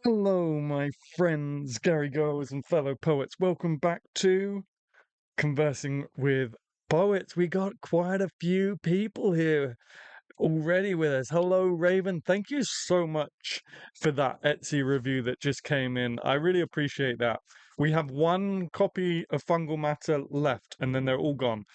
Hello, my friends, Gary Goers and fellow poets. Welcome back to Conversing with Poets. We got quite a few people here already with us. Hello, Raven. Thank you so much for that Etsy review that just came in. I really appreciate that. We have one copy of Fungal Matter left, and then they're all gone.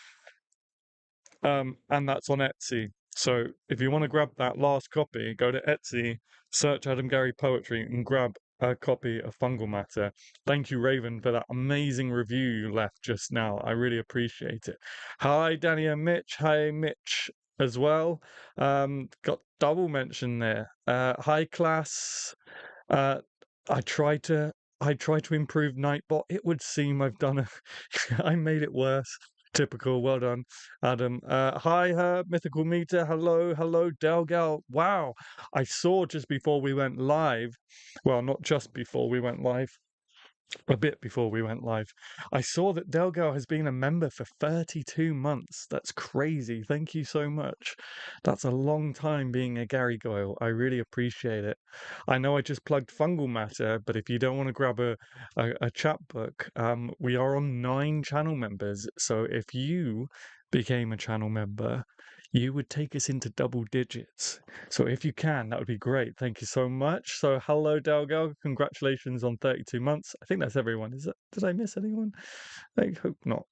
And that's on Etsy. So if you want to grab that last copy, go to Etsy, search Adam Gary Poetry, and grab a copy of Fungal Matter. Thank you, Raven, for that amazing review you left just now. I really appreciate it. Hi, Danny and Mitch. Hi, Mitch as well. Got double mention there. Hi, class. Uh, I try to I try to improve Nightbot. It would seem I've done a I made it worse. Typical. Well done, Adam. Hi, her mythical meter. Hello, hello, Delgal. Wow, I saw just before we went live. Well, not just before we went live, a bit before we went live. I saw that Delgal has been a member for 32 months. That's crazy. Thank you so much. That's a long time being a Gary Goyle. I really appreciate it. I know I just plugged Fungal Matter, but if you don't want to grab a chat book, we are on 9 channel members. So if you became a channel member, you would take us into double digits. So if you can, that would be great. Thank you so much. So hello, Delgo. Congratulations on 32 months. I think that's everyone. Is it? Did I miss anyone? I hope not.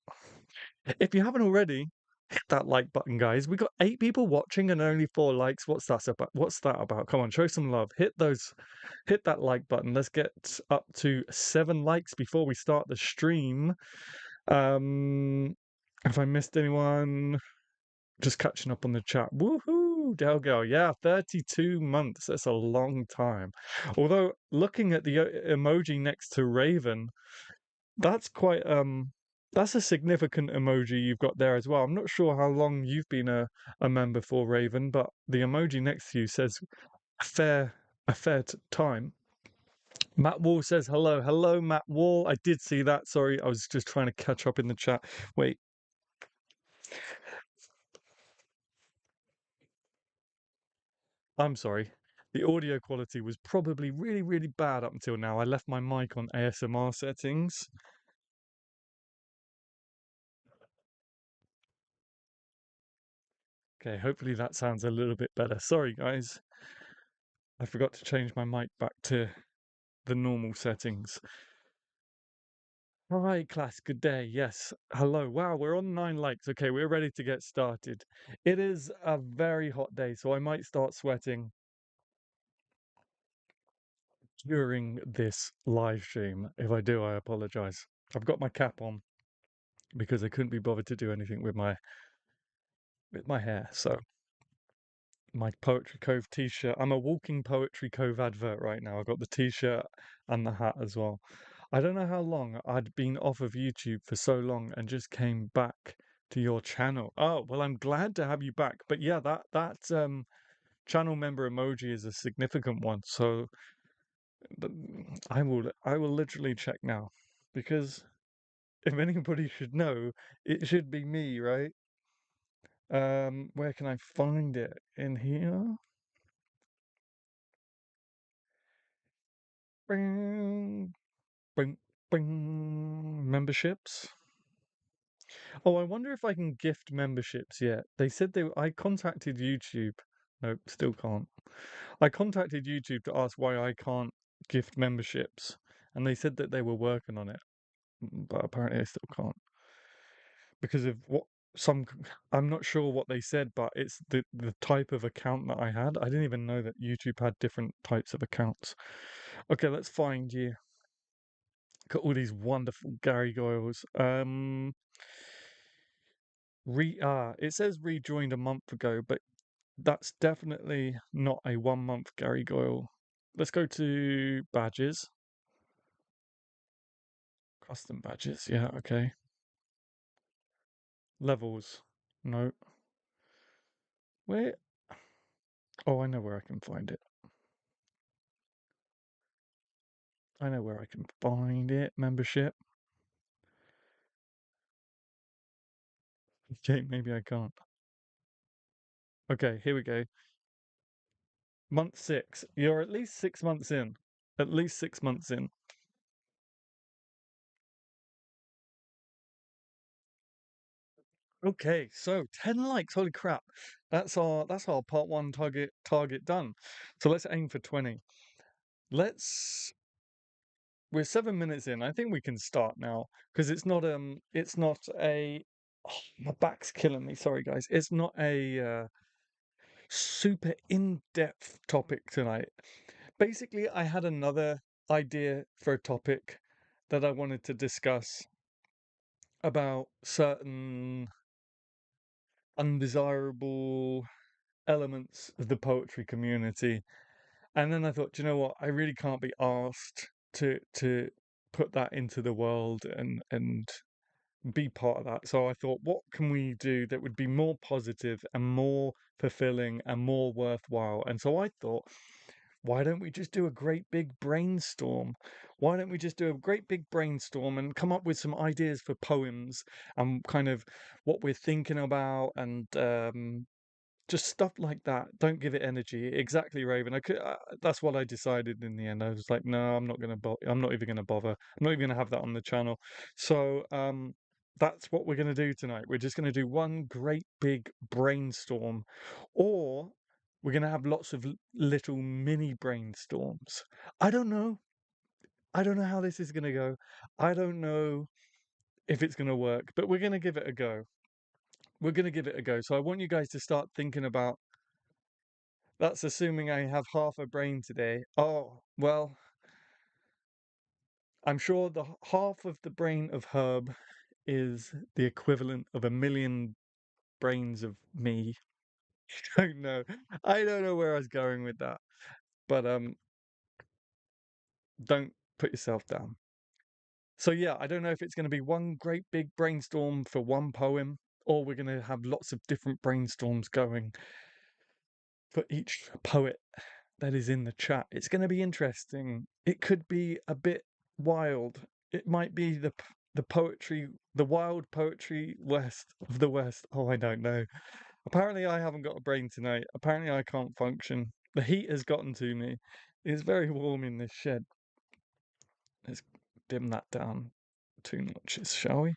If you haven't already, hit that like button, guys. We got 8 people watching and only 4 likes. What's that about? What's that about? Come on, show some love. Hit that like button. Let's get up to 7 likes before we start the stream. Have I missed anyone? Just catching up on the chat. Woohoo, Delgal. Yeah, 32 months. That's a long time. Although looking at the emoji next to Raven, that's quite that's a significant emoji you've got there as well. I'm not sure how long you've been a member for, Raven, but the emoji next to you says a fair time. Matt Wall says hello. Hello, Matt Wall. I did see that. Sorry, I was just trying to catch up in the chat. Wait. I'm sorry. The audio quality was probably really, really bad up until now. I left my mic on ASMR settings. Okay, hopefully that sounds a little bit better. Sorry, guys. I forgot to change my mic back to the normal settings. All right, class, good day. Yes, hello. Wow, we're on 9 likes. Okay, we're ready to get started. It is a very hot day, so I might start sweating during this live stream. If I do, I apologize. I've got my cap on because I couldn't be bothered to do anything with my hair. So my Poetry Cove t-shirt. I'm a walking Poetry Cove advert right now. I've got the t-shirt and the hat as well. I don't know how long I'd been off of YouTube for so long and just came back to your channel. Oh, well, I'm glad to have you back. But yeah, that channel member emoji is a significant one. So I will literally check now because if anybody should know, it should be me, right? Where can I find it? In here? Bing, bing, bing. Memberships. Oh, I wonder if I can gift memberships yet. They said I contacted YouTube. Nope, still can't. I contacted YouTube to ask why I can't gift memberships, and they said that they were working on it, but apparently I still can't because of what some. I'm not sure what they said, but it's the type of account that I had. I didn't even know that YouTube had different types of accounts. Okay, let's find you. Got all these wonderful Gary Goyles. It says rejoined a month ago, but that's definitely not a 1 month Gary Goyle. Let's go to badges. Custom badges. Yeah, okay. Levels. No. Where? Oh, I know where I can find it. I know where I can find it. Membership. Okay, maybe I can't. Okay, here we go. Month 6. You're at least 6 months in. at least 6 months in. Okay, so 10 likes, holy crap. That's our part one target done. So let's aim for 20. Let's We're 7 minutes in. I think we can start now because it's not a oh, my back's killing me. Sorry guys. It's not a super in-depth topic tonight. Basically, I had another idea for a topic that I wanted to discuss about certain undesirable elements of the poetry community. And then I thought, "Do you know what? I really can't be asked to put that into the world and be part of that." So I thought, what can we do that would be more positive and more fulfilling and more worthwhile? And so I thought, why don't we just do a great big brainstorm? Why don't we just do a great big brainstorm and come up with some ideas for poems and kind of what we're thinking about and just stuff like that. Don't give it energy. Exactly, Raven. That's what I decided in the end. I was like, no, I'm not gonna. I'm not even gonna bother. I'm not even gonna have that on the channel. So that's what we're gonna do tonight. We're just gonna do one great big brainstorm, or we're gonna have lots of little mini brainstorms. I don't know. I don't know how this is gonna go. I don't know if it's gonna work, but we're gonna give it a go. We're gonna give it a go. So I want you guys to start thinking about. That's assuming I have half a brain today. Oh, well, I'm sure the half of the brain of Herb is the equivalent of a million brains of me. I don't know. I don't know where I was going with that. But don't put yourself down. So yeah, I don't know if it's going to be one great big brainstorm for one poem, or we're going to have lots of different brainstorms going for each poet that is in the chat. It's going to be interesting. It could be a bit wild. It might be the poetry, the wild poetry west of the west. Oh, I don't know. Apparently, I haven't got a brain tonight. Apparently, I can't function. The heat has gotten to me. It's very warm in this shed. Let's dim that down 2 notches, shall we?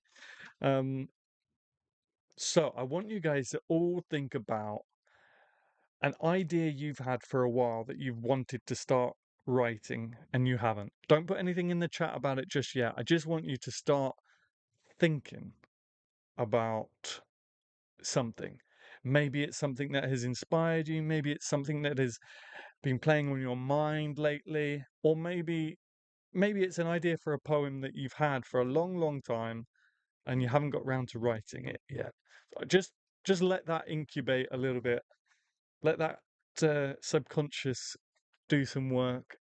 Um, so I want you guys to all think about an idea you've had for a while that you've wanted to start writing and you haven't. Don't put anything in the chat about it just yet. I just want you to start thinking about something. Maybe it's something that has inspired you, maybe it's something that has been playing on your mind lately, or maybe it's an idea for a poem that you've had for a long, long time and you haven't got round to writing it yet. So just let that incubate a little bit. Let that subconscious do some work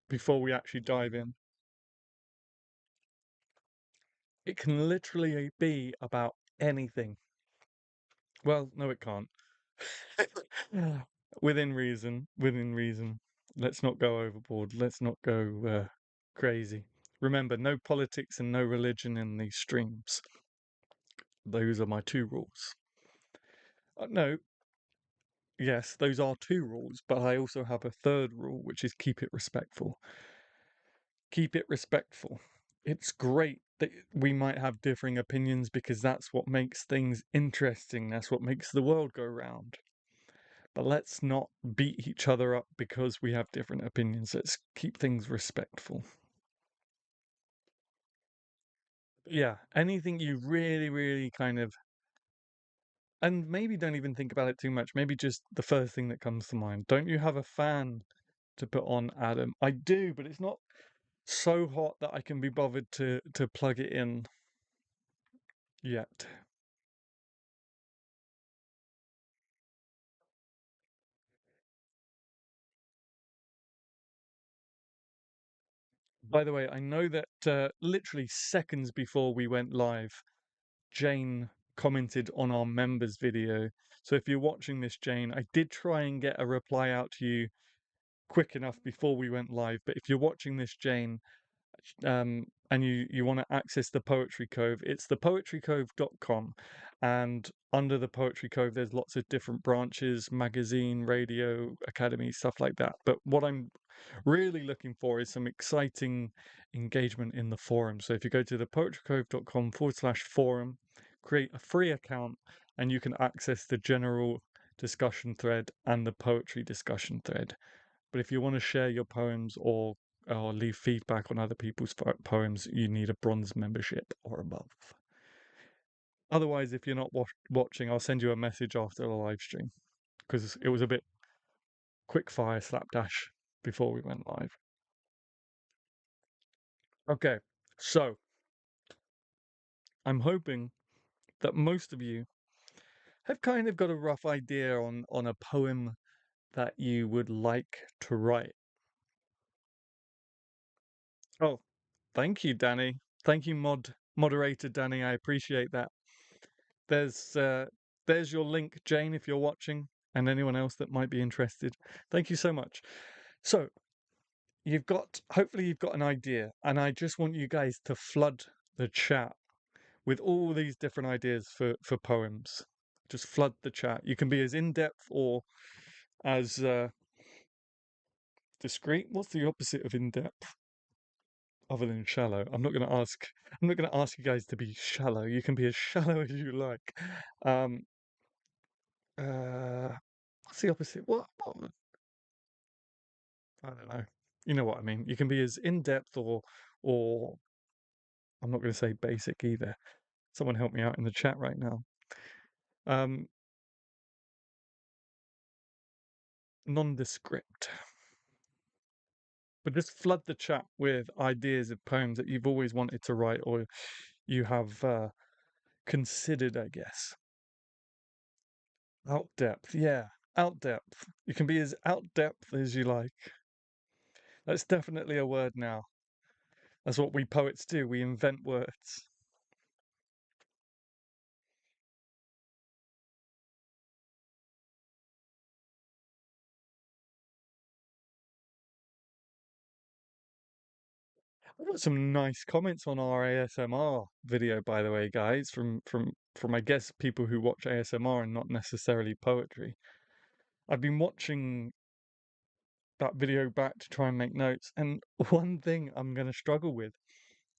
before we actually dive in. It can literally be about anything. Well, no, it can't. Within reason, within reason. Let's not go overboard. Let's not go crazy. Remember, no politics and no religion in these streams. Those are my two rules. No, yes, those are two rules, but I also have a third rule, which is keep it respectful. Keep it respectful. It's great that we might have differing opinions because that's what makes things interesting. That's what makes the world go round. But let's not beat each other up because we have different opinions. Let's keep things respectful. Yeah, anything you really, really kind of, and maybe don't even think about it too much. Maybe just the first thing that comes to mind. Don't you have a fan to put on, Adam? I do, but it's not so hot that I can be bothered to plug it in yet. By the way, I know that literally seconds before we went live, Jane commented on our members video. So if you're watching this, Jane, I did try and get a reply out to you quick enough before we went live. But if you're watching this, Jane, and you want to access the Poetry Cove, it's thepoetrycove.com. And under the Poetry Cove, there's lots of different branches, magazine, radio, academy, stuff like that. But what I'm really looking for is some exciting engagement in the forum. So if you go to thepoetrycove.com/forum, create a free account, and you can access the general discussion thread and the poetry discussion thread. But if you want to share your poems or leave feedback on other people's poems, you need a bronze membership or above. Otherwise, if you're not watching, I'll send you a message after the live stream because it was a bit quick fire slapdash before we went live. Okay, so I'm hoping that most of you have kind of got a rough idea on a poem that you would like to write. Oh, thank you, Danny. Thank you, moderator Danny. I appreciate that. There's your link, Jane, if you're watching, and anyone else that might be interested. Thank you so much. So hopefully you've got an idea, and I just want you guys to flood the chat with all these different ideas for poems. Just flood the chat. You can be as in-depth or as discreet. What's the opposite of in-depth other than shallow? I'm not going to ask you guys to be shallow. You can be as shallow as you like. Um what's the opposite? What? I don't know. You know what I mean. You can be as in-depth or I'm not going to say basic either. Someone help me out in the chat right now. Um Nondescript. But just flood the chat with ideas of poems that you've always wanted to write or you have considered, I guess. Out depth, yeah, out depth. You can be as out depth as you like. That's definitely a word now. That's what we poets do. We invent words. I got some nice comments on our ASMR video, by the way, guys, from I guess people who watch ASMR and not necessarily poetry. I've been watching that video back to try and make notes, and one thing I'm gonna struggle with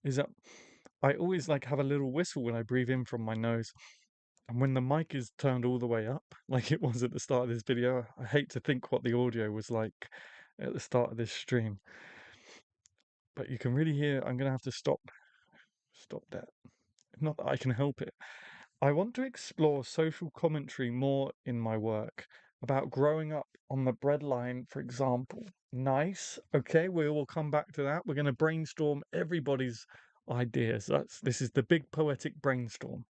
is that I always like have a little whistle when I breathe in from my nose. And when the mic is turned all the way up, like it was at the start of this video, I hate to think what the audio was like at the start of this stream. But you can really hear, I'm gonna have to stop that. Not that I can help it. I want to explore social commentary more in my work about growing up on the breadline, for example. Nice. Okay, we will come back to that. We're going to brainstorm everybody's ideas. This is the big poetic brainstorm.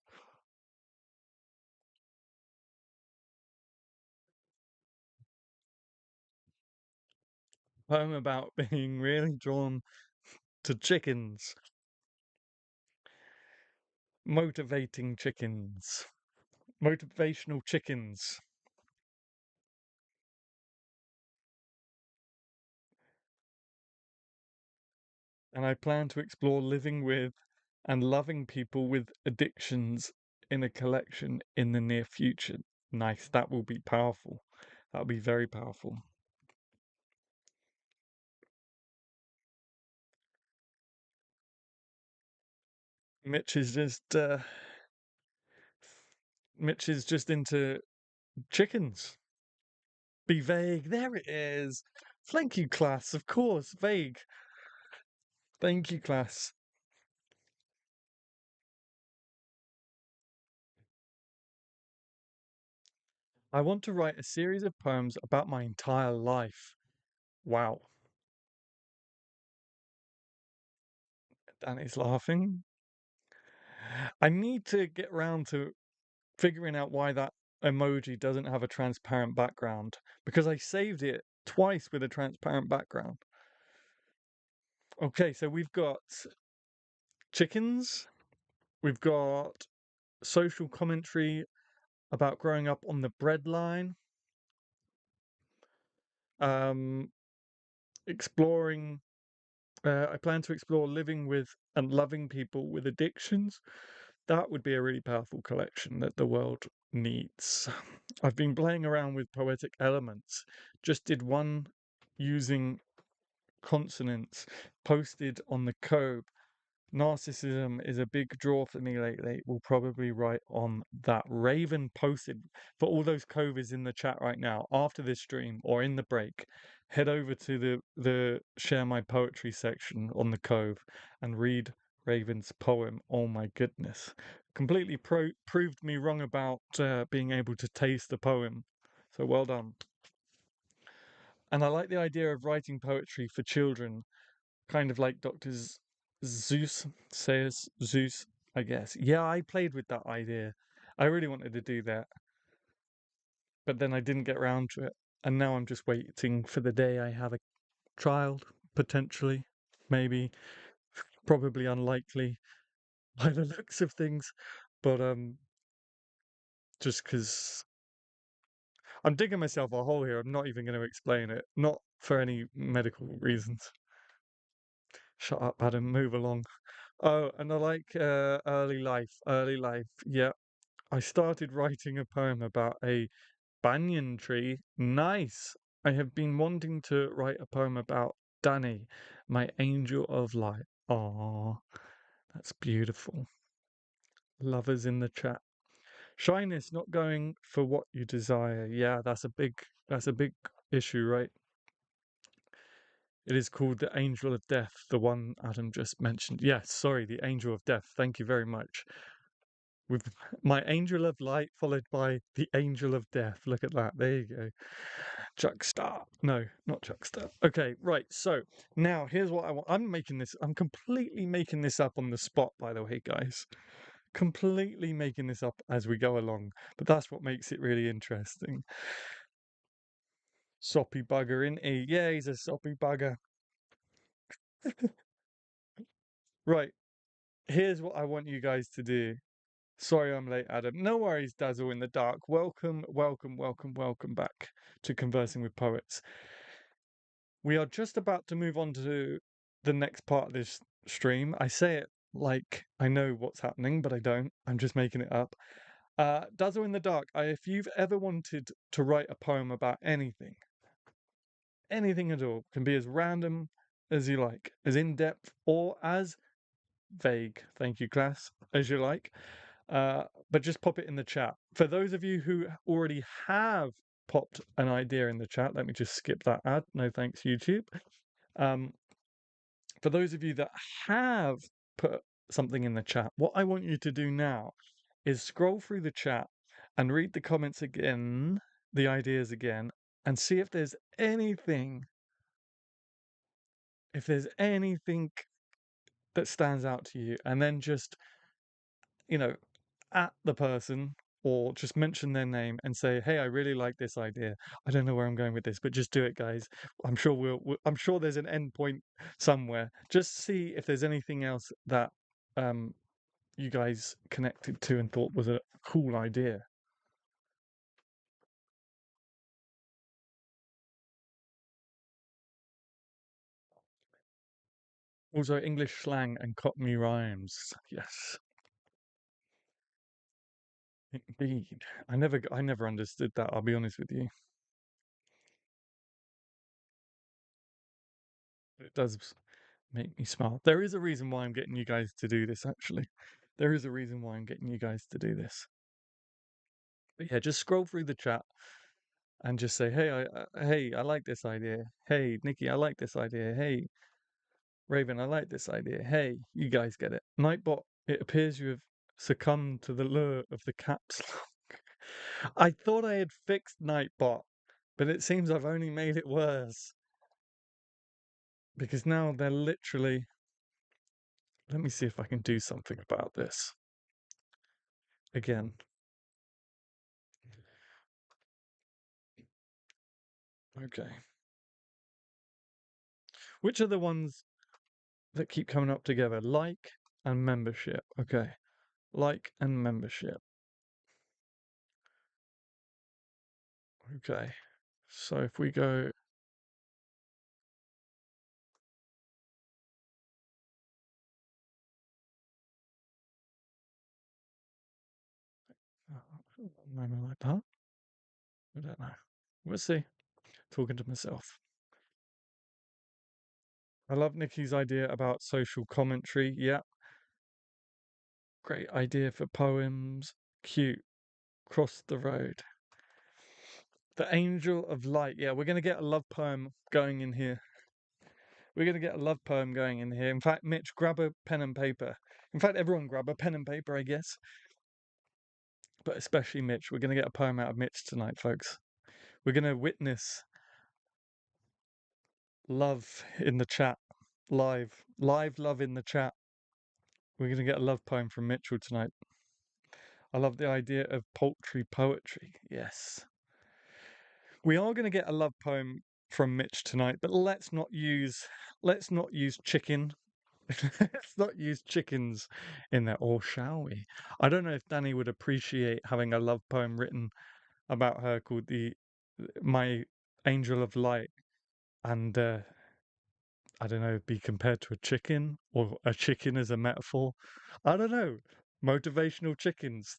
Poem about being really drawn to chickens, motivating chickens, motivational chickens. And I plan to explore living with and loving people with addictions in a collection in the near future. Nice. That will be powerful. That'll be very powerful. Mitch is just Mitch is just into chickens. Be vague. There it is. Thank you, class. Of course, vague. Thank you, class. I want to write a series of poems about my entire life. Wow. Danny's laughing. I need to get round to figuring out why that emoji doesn't have a transparent background because I saved it twice with a transparent background. Okay, so we've got chickens, we've got social commentary about growing up on the breadline, um, exploring. I plan to explore living with and loving people with addictions. That would be a really powerful collection that the world needs. I've been playing around with poetic elements. Just did one using consonants posted on the Cove. Narcissism is a big draw for me lately. We'll probably write on that. Raven posted for all those Covers in the chat right now after this stream or in the break. Head over to the share my poetry section on the Cove and read Raven's poem. Oh my goodness. Completely proved me wrong about being able to taste the poem. So well done. And I like the idea of writing poetry for children, kind of like Dr. Zeus says, Zeus, I guess. Yeah, I played with that idea. I really wanted to do that, but then I didn't get around to it. And now I'm just waiting for the day I have a child, potentially, maybe, probably unlikely by the looks of things. But just because I'm digging myself a hole here, I'm not even going to explain it. Not for any medical reasons. Shut up, Adam. Move along. Oh, and I like early life. Early life. Yeah, I started writing a poem about a banyan tree. Nice. I have been wanting to write a poem about Danny, my angel of light. Aw, that's beautiful. Lovers in the chat. Shyness, not going for what you desire. Yeah, that's a big issue, right? It is called the Angel of Death, the one Adam just mentioned. Yes, sorry, the Angel of Death. Thank you very much. With my Angel of Light followed by the Angel of Death. Look at that. There you go. Chuckstar. No, not Chuckstar. Okay, right. So now here's what I want. I'm completely making this up on the spot, by the way, guys. Completely making this up as we go along. But that's what makes it really interesting. Soppy bugger, isn't he? Yeah, he's a soppy bugger. Right. Here's what I want you guys to do. Sorry I'm late, Adam. No worries, Dazzle in the Dark. Welcome, welcome, welcome, welcome back to Conversing with Poets. We are just about to move on to the next part of this stream. I say it like I know what's happening, but I don't. I'm just making it up. Dazzle in the Dark, if you've ever wanted to write a poem about anything, anything at all, can be as random as you like, as in-depth or as vague, thank you, class, as you like. But just pop it in the chat. For those of you who already have popped an idea in the chat, let me just skip that ad. No thanks, YouTube. For those of you that have put something in the chat, what I want you to do now is scroll through the chat and read the comments again, the ideas again, and see if there's anything that stands out to you, and then just, you know, at the person or just mention their name and say, "Hey, I really like this idea. I don't know where I'm going with this, but just do it, guys. I'm sure I'm sure there's an end point somewhere. Just see if there's anything else that you guys connected to and thought was a cool idea." Also, English slang and Cockney rhymes. Yes, indeed. I never understood that. I'll be honest with you. It does make me smile. There is a reason why I'm getting you guys to do this, actually. There is a reason why I'm getting you guys to do this. But yeah, just scroll through the chat and just say, hey, I like this idea. Hey, Nikki, I like this idea. Hey, Raven, I like this idea. Hey, you guys get it. Nightbot, it appears you have succumbed to the lure of the caps lock. I thought I had fixed Nightbot, but it seems I've only made it worse. Because now they're literally... Let me see if I can do something about this. Again. Okay. Which are the ones that keep coming up together? Like and membership. Okay. Like and membership. Okay. So if we go... Maybe like that? I don't know. We'll see. Talking to myself. I love Nikki's idea about social commentary. Yeah, great idea for poems. Cute. Cross the road. The Angel of Light. Yeah, we're going to get a love poem going in here. We're going to get a love poem going in here. In fact, Mitch, grab a pen and paper. In fact, everyone grab a pen and paper, I guess. But especially Mitch. We're going to get a poem out of Mitch tonight, folks. We're going to witness love in the chat. Live love in the chat. We're going to get a love poem from Mitchell tonight. I love the idea of poetry. Yes. We are going to get a love poem from Mitch tonight, but let's not use chicken. Let's not use chickens in there, or shall we? I don't know if Danny would appreciate having a love poem written about her called the My Angel of Light, and I don't know, be compared to a chicken, or a chicken as a metaphor. I don't know. Motivational chickens.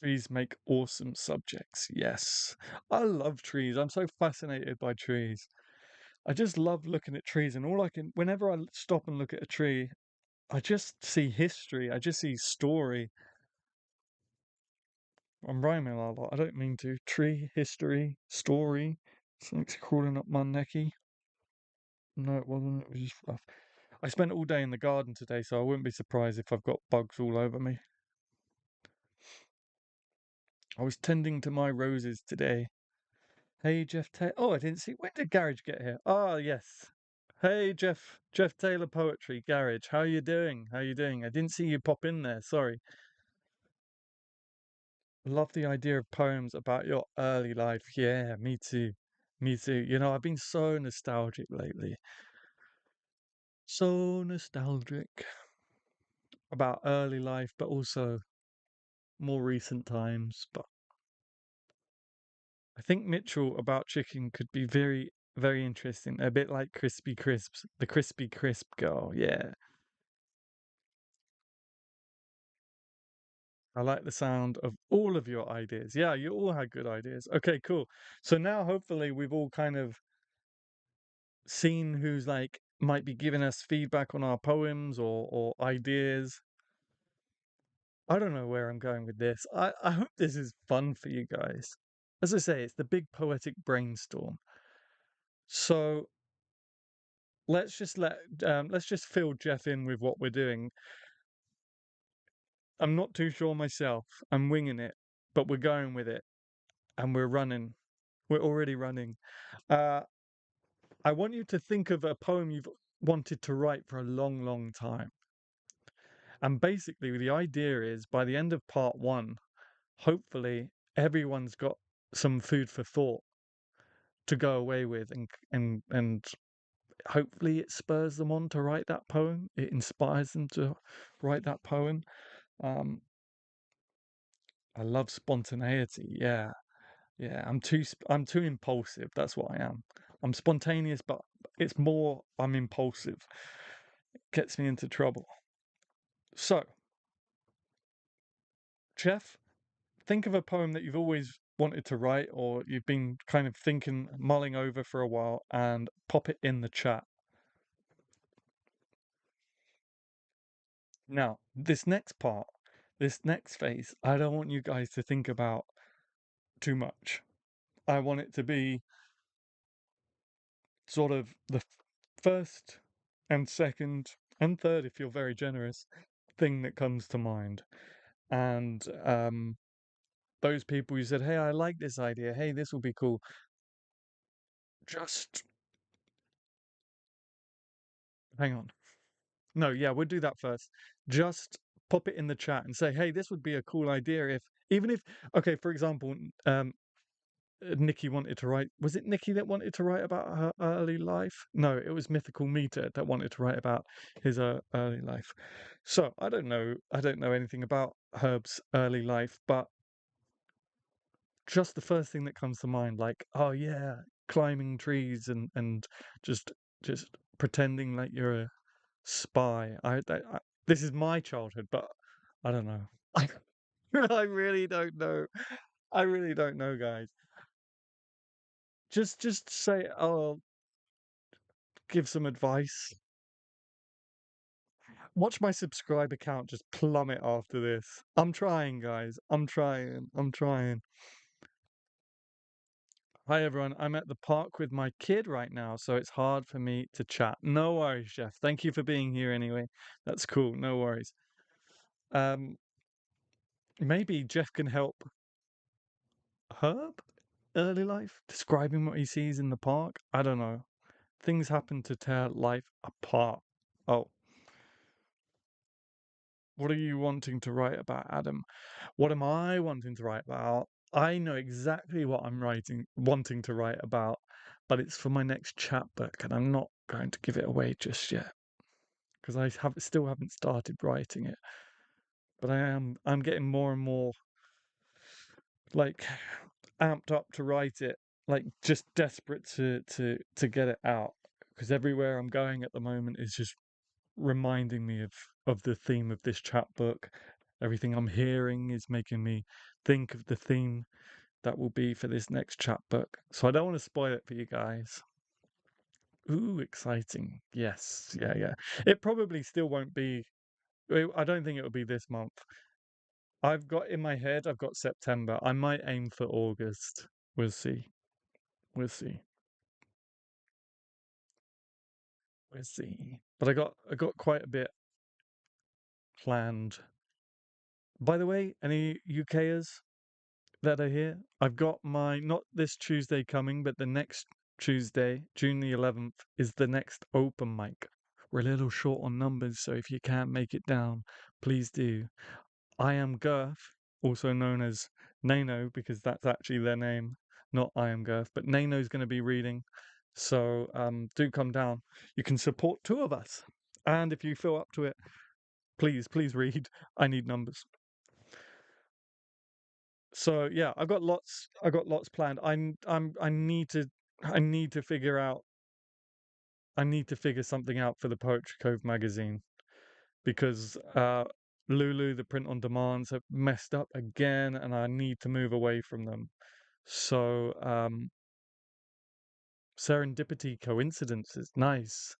Trees make awesome subjects. Yes. I love trees. I'm so fascinated by trees. I just love looking at trees, and whenever I stop and look at a tree, I just see history. I just see story. I'm rhyming a lot. I don't mean to. Tree, history, story. Something's crawling up my necky. No, it wasn't. It was just rough. I spent all day in the garden today, so I wouldn't be surprised if I've got bugs all over me. I was tending to my roses today. Hey, Jeff Taylor. Oh, I didn't see. When did Garage get here? Ah, yes. Hey, Jeff Taylor Poetry, Garage. How you doing? How you doing? I didn't see you pop in there. Sorry. Love the idea of poems about your early life. Yeah, me too. Me too. You know, I've been so nostalgic lately. So nostalgic about early life, but also more recent times. But I think Mitchell about chicken could be very, very interesting. A bit like Crispy Crisps, the Crispy Crisp girl. Yeah. I like the sound of all of your ideas. Yeah, you all had good ideas. Okay, cool. So now hopefully we've all kind of seen who's like might be giving us feedback on our poems or ideas. I don't know where I'm going with this. I hope this is fun for you guys. As I say, it's the big poetic brainstorm. So let's just fill Jeff in with what we're doing. I'm not too sure myself. I'm winging it, but we're going with it and we're running. We're already running. Uh, I want you to think of a poem you've wanted to write for a long, long time. And basically, the idea is by the end of part one, hopefully everyone's got some food for thought to go away with, and hopefully it spurs them on to write that poem. It inspires them to write that poem. Um, I love spontaneity. Yeah, yeah. I'm too impulsive. That's what I am. I'm spontaneous, but it's more I'm impulsive. It gets me into trouble. So, Jeff, think of a poem that you've always wanted to write or you've been kind of thinking, mulling over for a while, and pop it in the chat. Now, this next part, this next phase, I don't want you guys to think about too much. I want it to be sort of the first and second and third, if you're very generous, thing that comes to mind. And those people who said, hey, I like this idea. Hey, this will be cool. Just hang on. No, yeah, we'll do that first. Just pop it in the chat and say, hey, this would be a cool idea if, even if, okay, for example, Nikki wanted to write, was it Nikki that wanted to write about her early life? No, it was Mythical Meter that wanted to write about his early life. So I don't know anything about Herb's early life, but just the first thing that comes to mind, like, oh yeah, climbing trees and just just pretending like you're a spy. This is my childhood, but I don't know. I really don't know. I really don't know, guys. Just say, oh, give some advice. Watch my subscriber count just plummet after this. I'm trying, guys. I'm trying. I'm trying. Hi, everyone. I'm at the park with my kid right now, so it's hard for me to chat. No worries, Jeff. Thank you for being here anyway. That's cool. No worries. Um, maybe Jeff can help Herb early life, describing what he sees in the park. I don't know. Things happen to tear life apart. Oh, what are you wanting to write about, Adam? What am I wanting to write about? I know exactly what I'm wanting to write about, but it's for my next chapbook, and I'm not going to give it away just yet because still haven't started writing it. But I'm getting more and more like amped up to write it, like just desperate to get it out because everywhere I'm going at the moment is just reminding me of the theme of this chapbook. Everything I'm hearing is making me think of the theme that will be for this next chapbook. So I don't want to spoil it for you guys. Ooh, exciting. Yes. Yeah, yeah. It probably still won't be. I don't think it'll be this month. I've got in my head, I've got September. I might aim for August. We'll see. We'll see. We'll see. But I got quite a bit planned. By the way, any UKers that are here, I've got my not this Tuesday coming, but the next Tuesday, June the 11th, is the next open mic. We're a little short on numbers, so if you can't make it down, please do. I Am Girth, also known as Nano, because that's actually their name, not I Am Girth, but Nano's going to be reading. So do come down. You can support two of us. And if you feel up to it, please read. I need numbers. So yeah, I got lots planned. I need to figure out I need to figure something out for the Poetry Cove magazine because Lulu, the print on demands, have messed up again, and I need to move away from them. So serendipity, coincidences, nice.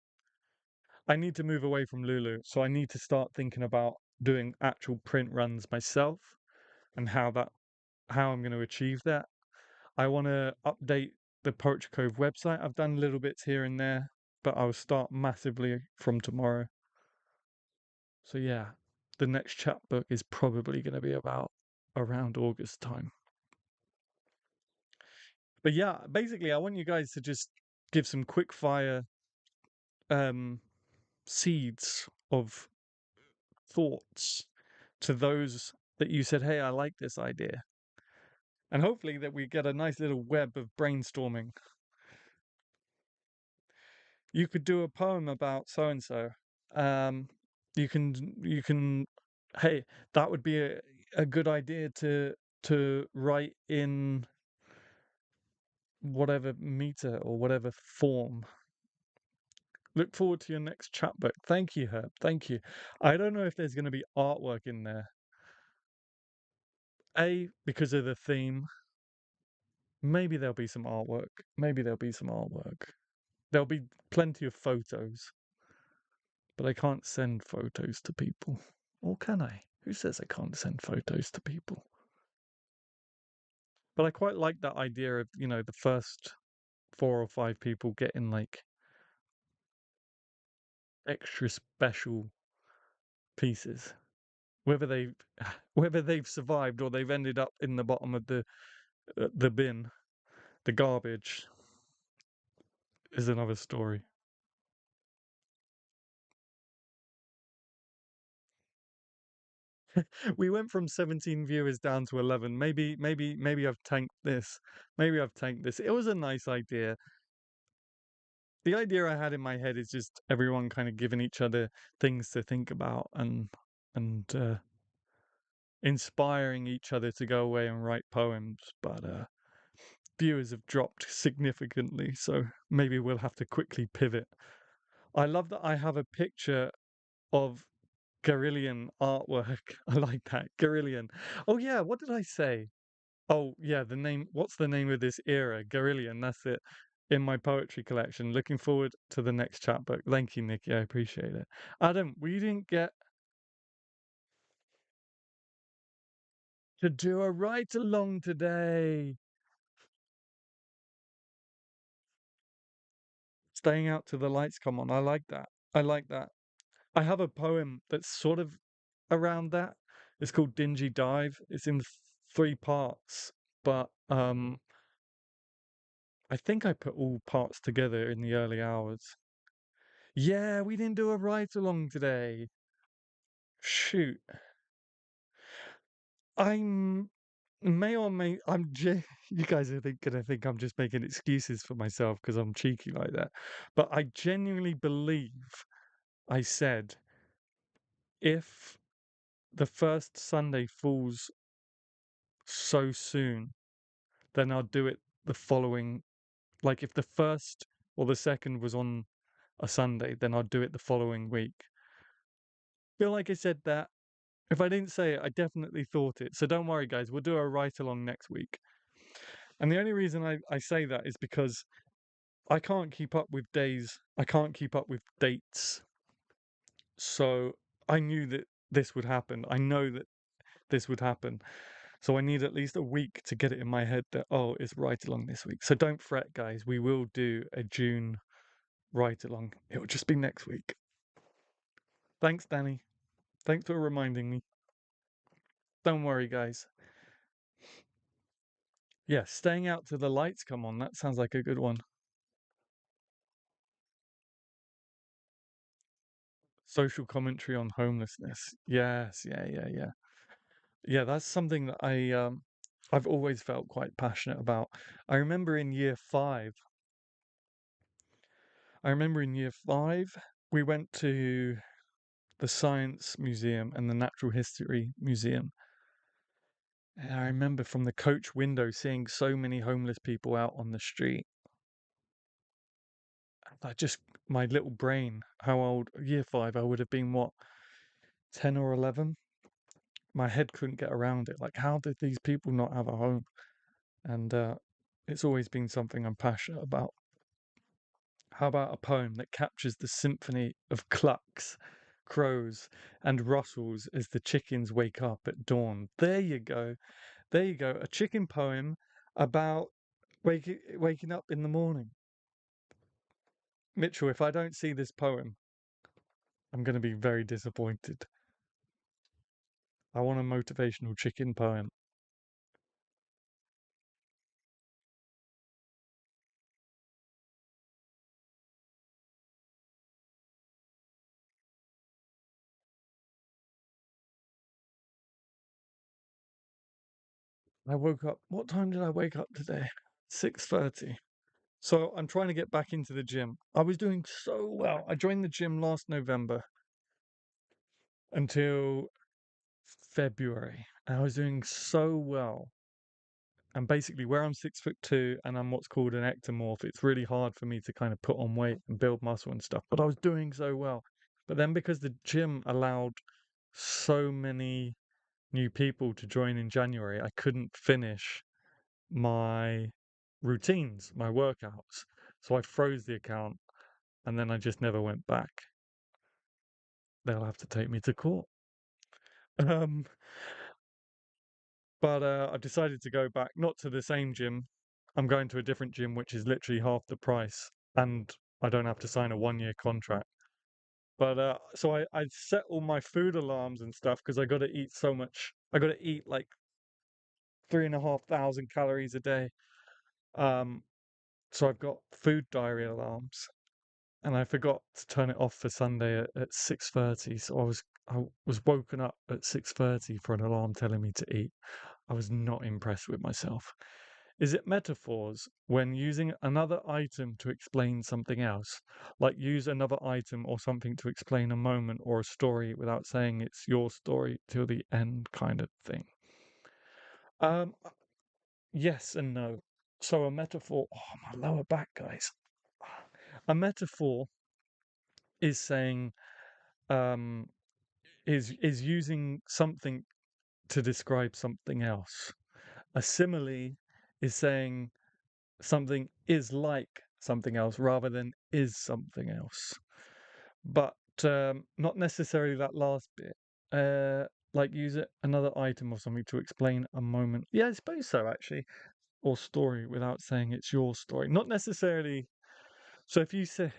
I need to move away from Lulu, so I need to start thinking about doing actual print runs myself and how I'm going to achieve that. I want to update the Poetry Cove website. I've done little bits here and there, but I'll start massively from tomorrow. So yeah, the next chapbook is probably going to be about around August time. But yeah, basically, I want you guys to just give some quick fire um, seeds of thoughts to those that you said, "Hey, I like this idea," and hopefully that we get a nice little web of brainstorming. You could do a poem about so and so. You can. Hey, that would be a good idea to write in whatever meter or whatever form. Look forward to your next chapbook. Thank you, Herb. Thank you. I don't know if there's going to be artwork in there. Because of the theme. Maybe there'll be some artwork. Maybe there'll be some artwork. There'll be plenty of photos. But I can't send photos to people. Or can I? Who says I can't send photos to people? But I quite like that idea of, the first 4 or 5 people getting like extra special pieces. Whether they've whether they've survived or they've ended up in the bottom of the bin, the garbage is another story. We went from 17 viewers down to 11. Maybe I've tanked this. Maybe I've tanked this. It was a nice idea. The idea I had in my head is just everyone kind of giving each other things to think about and inspiring each other to go away and write poems. But viewers have dropped significantly, so maybe we'll have to quickly pivot. I love that I have a picture of Guerrillian artwork. I like that. Guerrillian. Oh yeah, what did I say? Oh yeah, the name. What's the name of this era? Guerrillian. That's it. In my poetry collection. Looking forward to the next chapbook. Thank you, Nikki. I appreciate it. Adam, we didn't get to do a ride along today. Staying out till the lights come on. I like that. I like that. I have a poem that's sort of around that. It's called Dingy Dive. It's in three parts, but I think I put all parts together in the early hours. Yeah, we didn't do a ride along today. Shoot. I'm may or may you guys are gonna think I'm just making excuses for myself because I'm cheeky like that. But I genuinely believe I said if the first Sunday falls so soon, then I'll do it the following. Like if the first or the second was on a Sunday, then I'll do it the following week. Feel like I said that. If I didn't say it, I definitely thought it. So don't worry, guys. We'll do a write along next week. And the only reason I say that is because I can't keep up with days. I can't keep up with dates. So I knew that this would happen. I know that this would happen. So I need at least a week to get it in my head that, oh, it's right along this week. So don't fret, guys. We will do a June right along. It'll just be next week. Thanks, Danny. Thanks for reminding me. Don't worry, guys. Yeah, staying out till the lights come on. That sounds like a good one. Social commentary on homelessness. Yes, yeah. Yeah, that's something that I've always felt quite passionate about. I remember in year five, I remember in year five, we went to the Science Museum and the Natural History Museum. And I remember from the coach window seeing so many homeless people out on the street. I just, my little brain, how old, year five, I would have been what, 10 or 11? My head couldn't get around it. Like, how did these people not have a home? And it's always been something I'm passionate about. How about a poem that captures the symphony of clucks, crows, and rustles as the chickens wake up at dawn? There you go. There you go. A chicken poem about waking up in the morning. Mitchell, if I don't see this poem, I'm going to be very disappointed. I want a motivational chicken poem. I woke up. What time did I wake up today? 6:30. So I'm trying to get back into the gym. I was doing so well. I joined the gym last November until February. And I was doing so well. And basically, where I'm 6'2" and I'm what's called an ectomorph, it's really hard for me to kind of put on weight and build muscle and stuff. But I was doing so well. But then because the gym allowed so many new people to join in January, I couldn't finish my routines, my workouts. So I froze the account and then I just never went back. They'll have to take me to court. Um, but I've decided to go back, not to the same gym. I'm going to a different gym, which is literally half the price, and I don't have to sign a 1 year contract. But so I set all my food alarms and stuff because I got to eat so much. I got to eat like 3,500 calories a day. Um, so I've got food diary alarms, and I forgot to turn it off for Sunday at 6:30. So I was woken up at 6:30 for an alarm telling me to eat. I was not impressed with myself. Is it metaphors when using another item to explain something else? Like use another item or something to explain a moment or a story without saying it's your story till the end kind of thing. Um, yes and no. So a metaphor, oh, my lower back, guys. A metaphor is saying, um, is using something to describe something else. A simile is saying something is like something else rather than is something else. But not necessarily that last bit. Like use it another item or something to explain a moment. Yeah, I suppose so actually. Or story without saying it's your story. Not necessarily. So if you say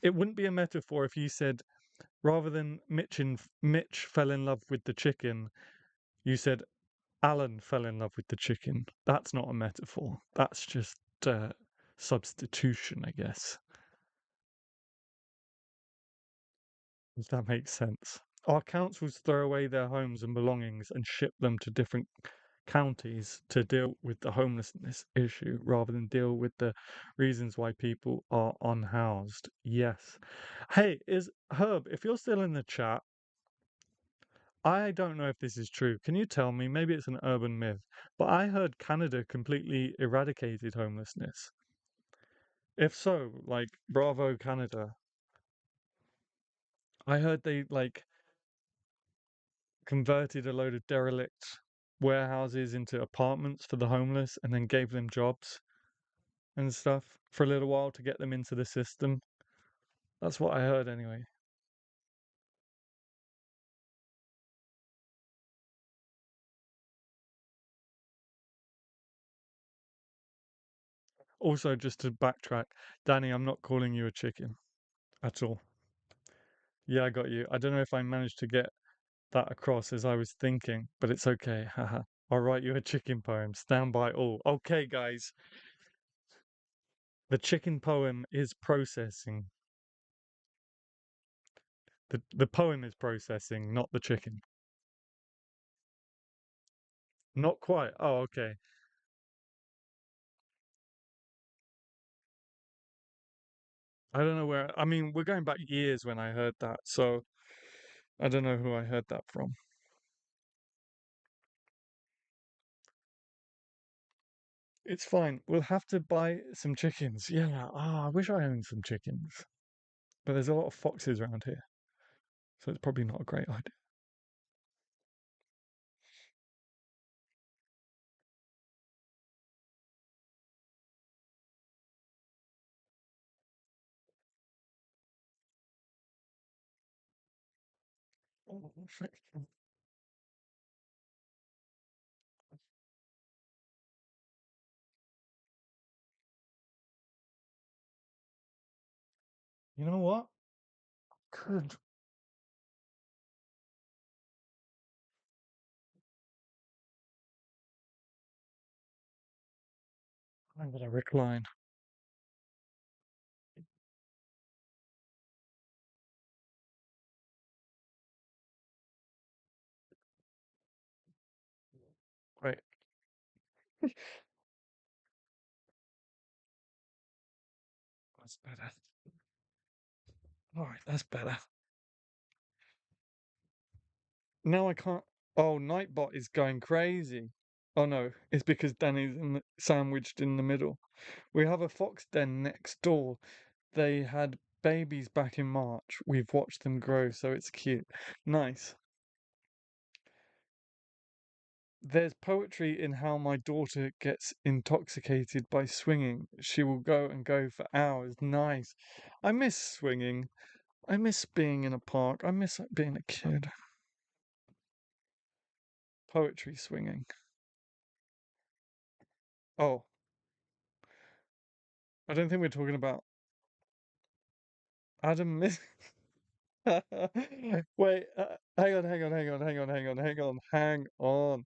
it wouldn't be a metaphor if you said rather than Mitch fell in love with the chicken, you said Alan fell in love with the chicken. That's not a metaphor. That's just substitution, I guess. If that makes sense. Our councils throw away their homes and belongings and ship them to different counties to deal with the homelessness issue rather than deal with the reasons why people are unhoused. Yes. Hey, is Herb, if you're still in the chat, I don't know if this is true. Can you tell me? Maybe it's an urban myth, but I heard Canada completely eradicated homelessness. If so, like, bravo, Canada. I heard they, like, converted a load of derelict warehouses into apartments for the homeless and then gave them jobs and stuff for a little while to get them into the system. That's what I heard anyway. Also, just to backtrack, Danny, I'm not calling you a chicken at all. Yeah, I got you. I don't know if I managed to get that across as I was thinking, but it's okay. Haha. I'll write you a chicken poem. Stand by all. Okay, guys. The chicken poem is processing. The poem is processing, not the chicken. Not quite. Oh, okay. I don't know where. I mean, we're going back years when I heard that, so I don't know who I heard that from. It's fine. We'll have to buy some chickens. Yeah. Ah, I wish I owned some chickens. But there's a lot of foxes around here, so it's probably not a great idea. You know what? Could I'm gonna recline. Wait. That's better. All right, that's better. Now I can't. Oh, Nightbot is going crazy. Oh no, it's because Danny's sandwiched in the middle. We have a fox den next door. They had babies back in March. We've watched them grow, so it's cute. Nice. There's poetry in how my daughter gets intoxicated by swinging. She will go and go for hours. Nice. I miss swinging. I miss being in a park. I miss being a kid. Poetry swinging. Oh, I don't think we're talking about Adam miss. Wait, hang on.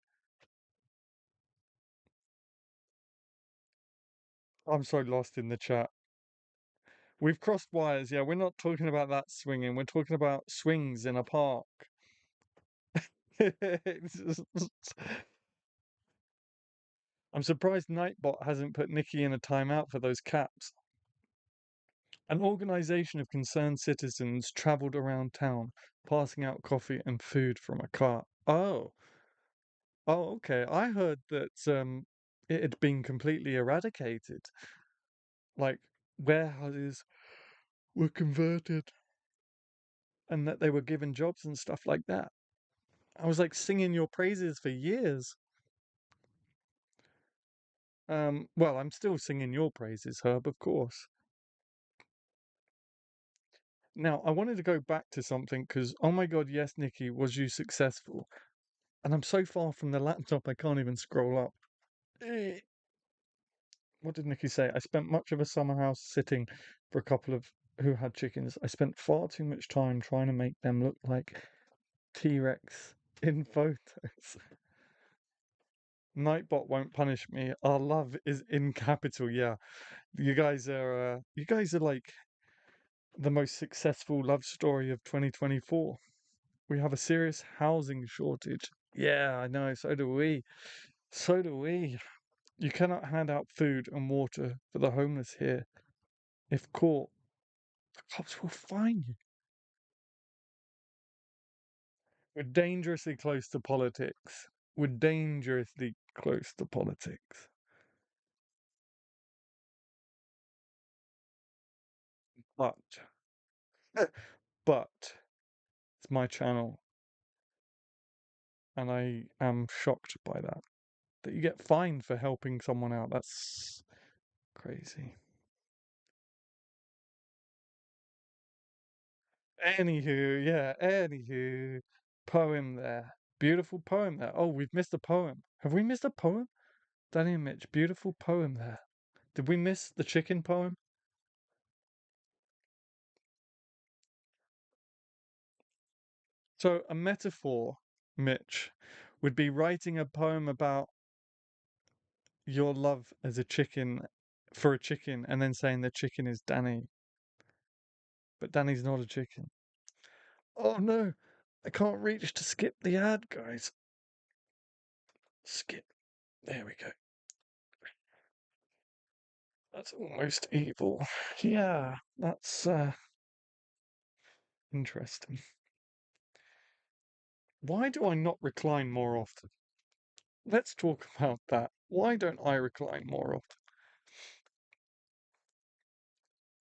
I'm so lost in the chat. We've crossed wires. Yeah, we're not talking about that swinging. We're talking about swings in a park. I'm surprised Nightbot hasn't put Nikki in a timeout for those caps. An organization of concerned citizens traveled around town, passing out coffee and food from a cart. Oh, okay. I heard that it had been completely eradicated. Like warehouses were converted and that they were given jobs and stuff like that. I was like singing your praises for years. Well, I'm still singing your praises, Herb, of course. Now, I wanted to go back to something because, oh my God, yes, Nikki, was you successful? And I'm so far from the laptop, I can't even scroll up. Eh, What did Nikki say? I spent much of a summer house sitting for a couple of who had chickens. I spent far too much time trying to make them look like T-Rex in photos. Nightbot won't punish me. Our love is in capital. Yeah, you guys are like the most successful love story of 2024. We have a serious housing shortage. Yeah, I know. So do we. So do we. You cannot hand out food and water for the homeless here. If caught, the cops will fine you. We're dangerously close to politics. We're dangerously close to politics. But, but, it's my channel, and I am shocked by that. That you get fined for helping someone out. That's crazy. Anywho, yeah, anywho. Poem there. Beautiful poem there. Oh, we've missed a poem. Have we missed a poem? Danny and Mitch, beautiful poem there. Did we miss the chicken poem? So, a metaphor, Mitch, would be writing a poem about your love as a chicken for a chicken and then saying the chicken is Danny, but Danny's not a chicken. Oh no, I can't reach to skip the ad, guys. Skip. There we go. That's almost evil. Yeah, that's interesting. Why do I not recline more often? Let's talk about that. Why don't I recline more often?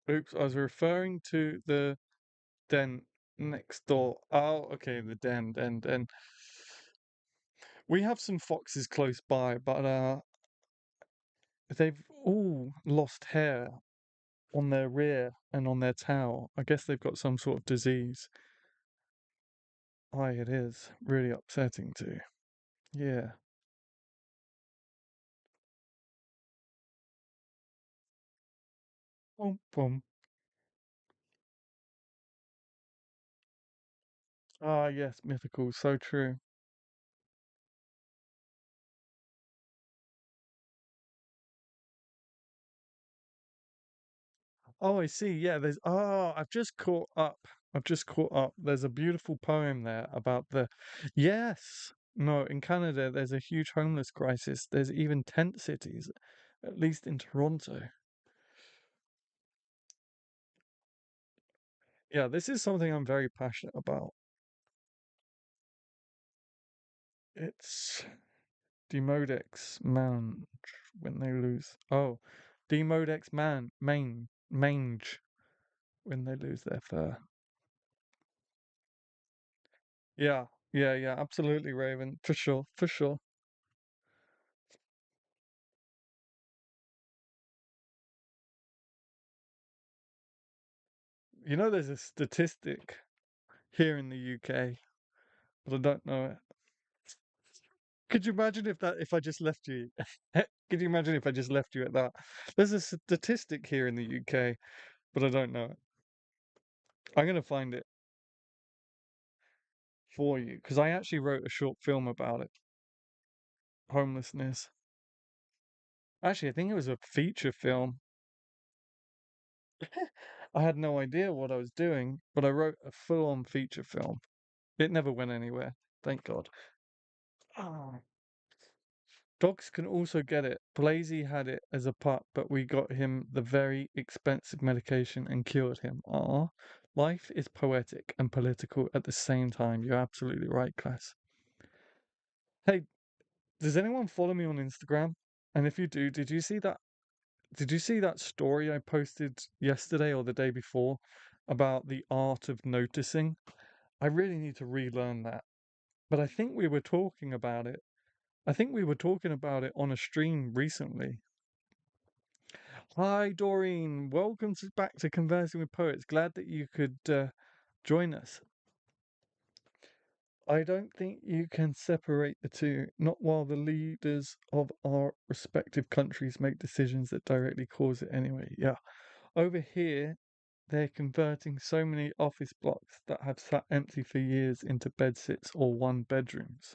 Oops, I was referring to the den next door. Oh, okay, the den. We have some foxes close by, but they've all lost hair on their rear and on their tail. I guess they've got some sort of disease. Aye, it is really upsetting too. Yeah. Boom, boom. Ah, yes, mythical. So true. Oh, I see. Yeah, I've just caught up. I've just caught up. There's a beautiful poem there about the. Yes. No, in Canada, there's a huge homeless crisis. There's even tent cities, at least in Toronto. Yeah, this is something I'm very passionate about. It's Demodex man when they lose. Oh, Demodex mange when they lose their fur. Yeah, yeah, absolutely, Raven, for sure, for sure. You know, there's a statistic here in the UK, but I don't know it. Could you imagine if I just left you? Could you imagine if I just left you at that? There's a statistic here in the UK, but I don't know it. I'm gonna find it for you because I actually wrote a short film about it. Homelessness. Actually, I think it was a feature film. I had no idea what I was doing, but I wrote a full-on feature film. It never went anywhere, thank God. Ah. Dogs can also get it. Blazy had it as a pup, but we got him the very expensive medication and cured him. Ah, life is poetic and political at the same time. You're absolutely right, Class. Hey, does anyone follow me on Instagram? And if you do, did you see that? Did you see that story I posted yesterday or the day before about the art of noticing? I really need to relearn that. but I think we were talking about it. I think we were talking about it on a stream recently. Hi, Doreen. Welcome back to Conversing with Poets. Glad that you could join us. I don't think you can separate the two, not while the leaders of our respective countries make decisions that directly cause it anyway. Yeah. Over here, they're converting so many office blocks that have sat empty for years into bedsits or one bedrooms.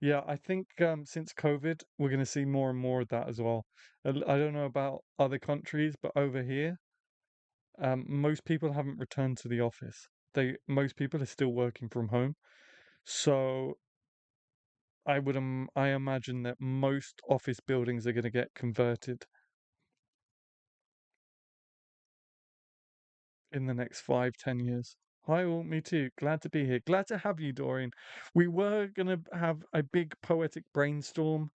Yeah, I think since COVID, we're going to see more and more of that as well. I don't know about other countries, but over here, most people haven't returned to the office. Most people are still working from home. So I imagine that most office buildings are going to get converted in the next 5, 10 years. Hi, all, me too. Glad to be here. Glad to have you, Doreen. We were gonna have a big poetic brainstorm.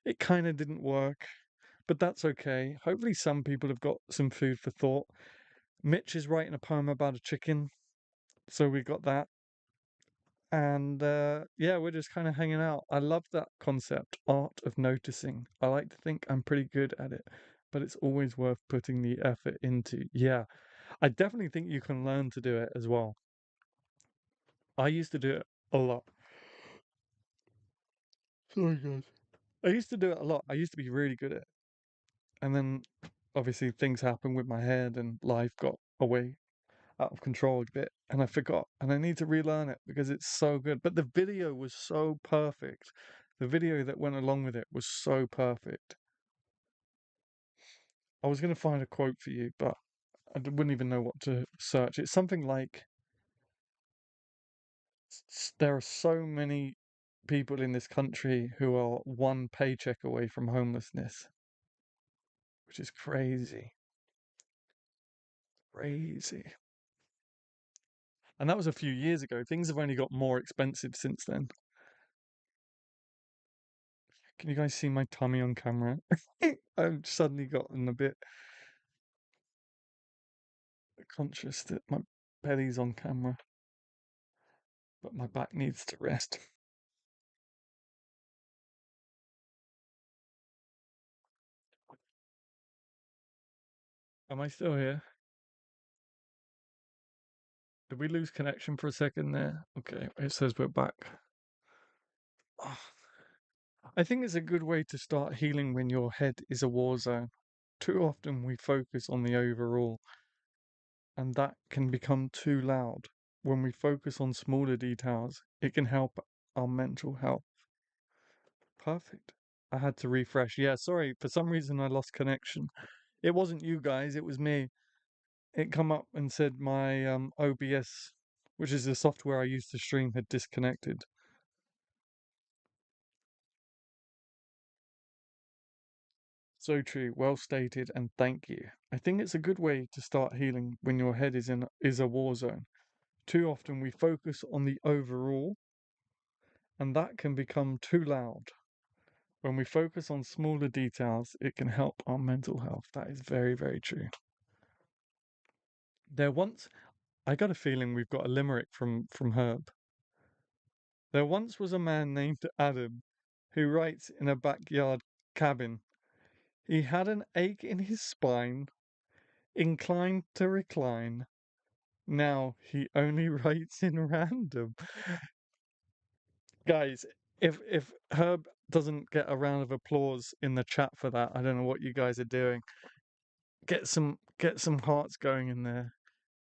It kind of didn't work, but that's okay. Hopefully, some people have got some food for thought. Mitch is writing a poem about a chicken, so we got that. And yeah, we're just kind of hanging out. I love that concept, art of noticing. I like to think I'm pretty good at it, but it's always worth putting the effort into. Yeah, I definitely think you can learn to do it as well. I used to do it a lot. Sorry, guys. I used to do it a lot. I used to be really good at it. And then obviously things happened with my head and life got away out of control a bit and I forgot. And I need to relearn it because it's so good. But the video was so perfect. The video that went along with it was so perfect. I was going to find a quote for you, but wouldn't even know what to search. It's something like there are so many people in this country who are one paycheck away from homelessness, which is crazy. Crazy. And that was a few years ago. Things have only got more expensive since then. Can you guys see my tummy on camera? I've suddenly gotten a bit conscious that my belly's on camera, but my back needs to rest. Am I still here? Did we lose connection for a second there? Okay, it says we're back. Oh, I think it's a good way to start healing when your head is a war zone. Too often we focus on the overall, and that can become too loud. When we focus on smaller details, it can help our mental health. Perfect. I had to refresh. Yeah, sorry, for some reason I lost connection. It wasn't you guys, it was me. It come up and said my OBS, which is the software I used to stream, had disconnected. So true, well stated, and thank you. I think it's a good way to start healing when your head is a war zone. Too often we focus on the overall, and that can become too loud. When we focus on smaller details, it can help our mental health. That is very, very true. There once, I got a feeling we've got a limerick from Herb. There once was a man named Adam who writes in a backyard cabin. He had an ache in his spine, inclined to recline. Now he only writes in random. Guys, if Herb doesn't get a round of applause in the chat for that, I don't know what you guys are doing. Get some hearts going in there.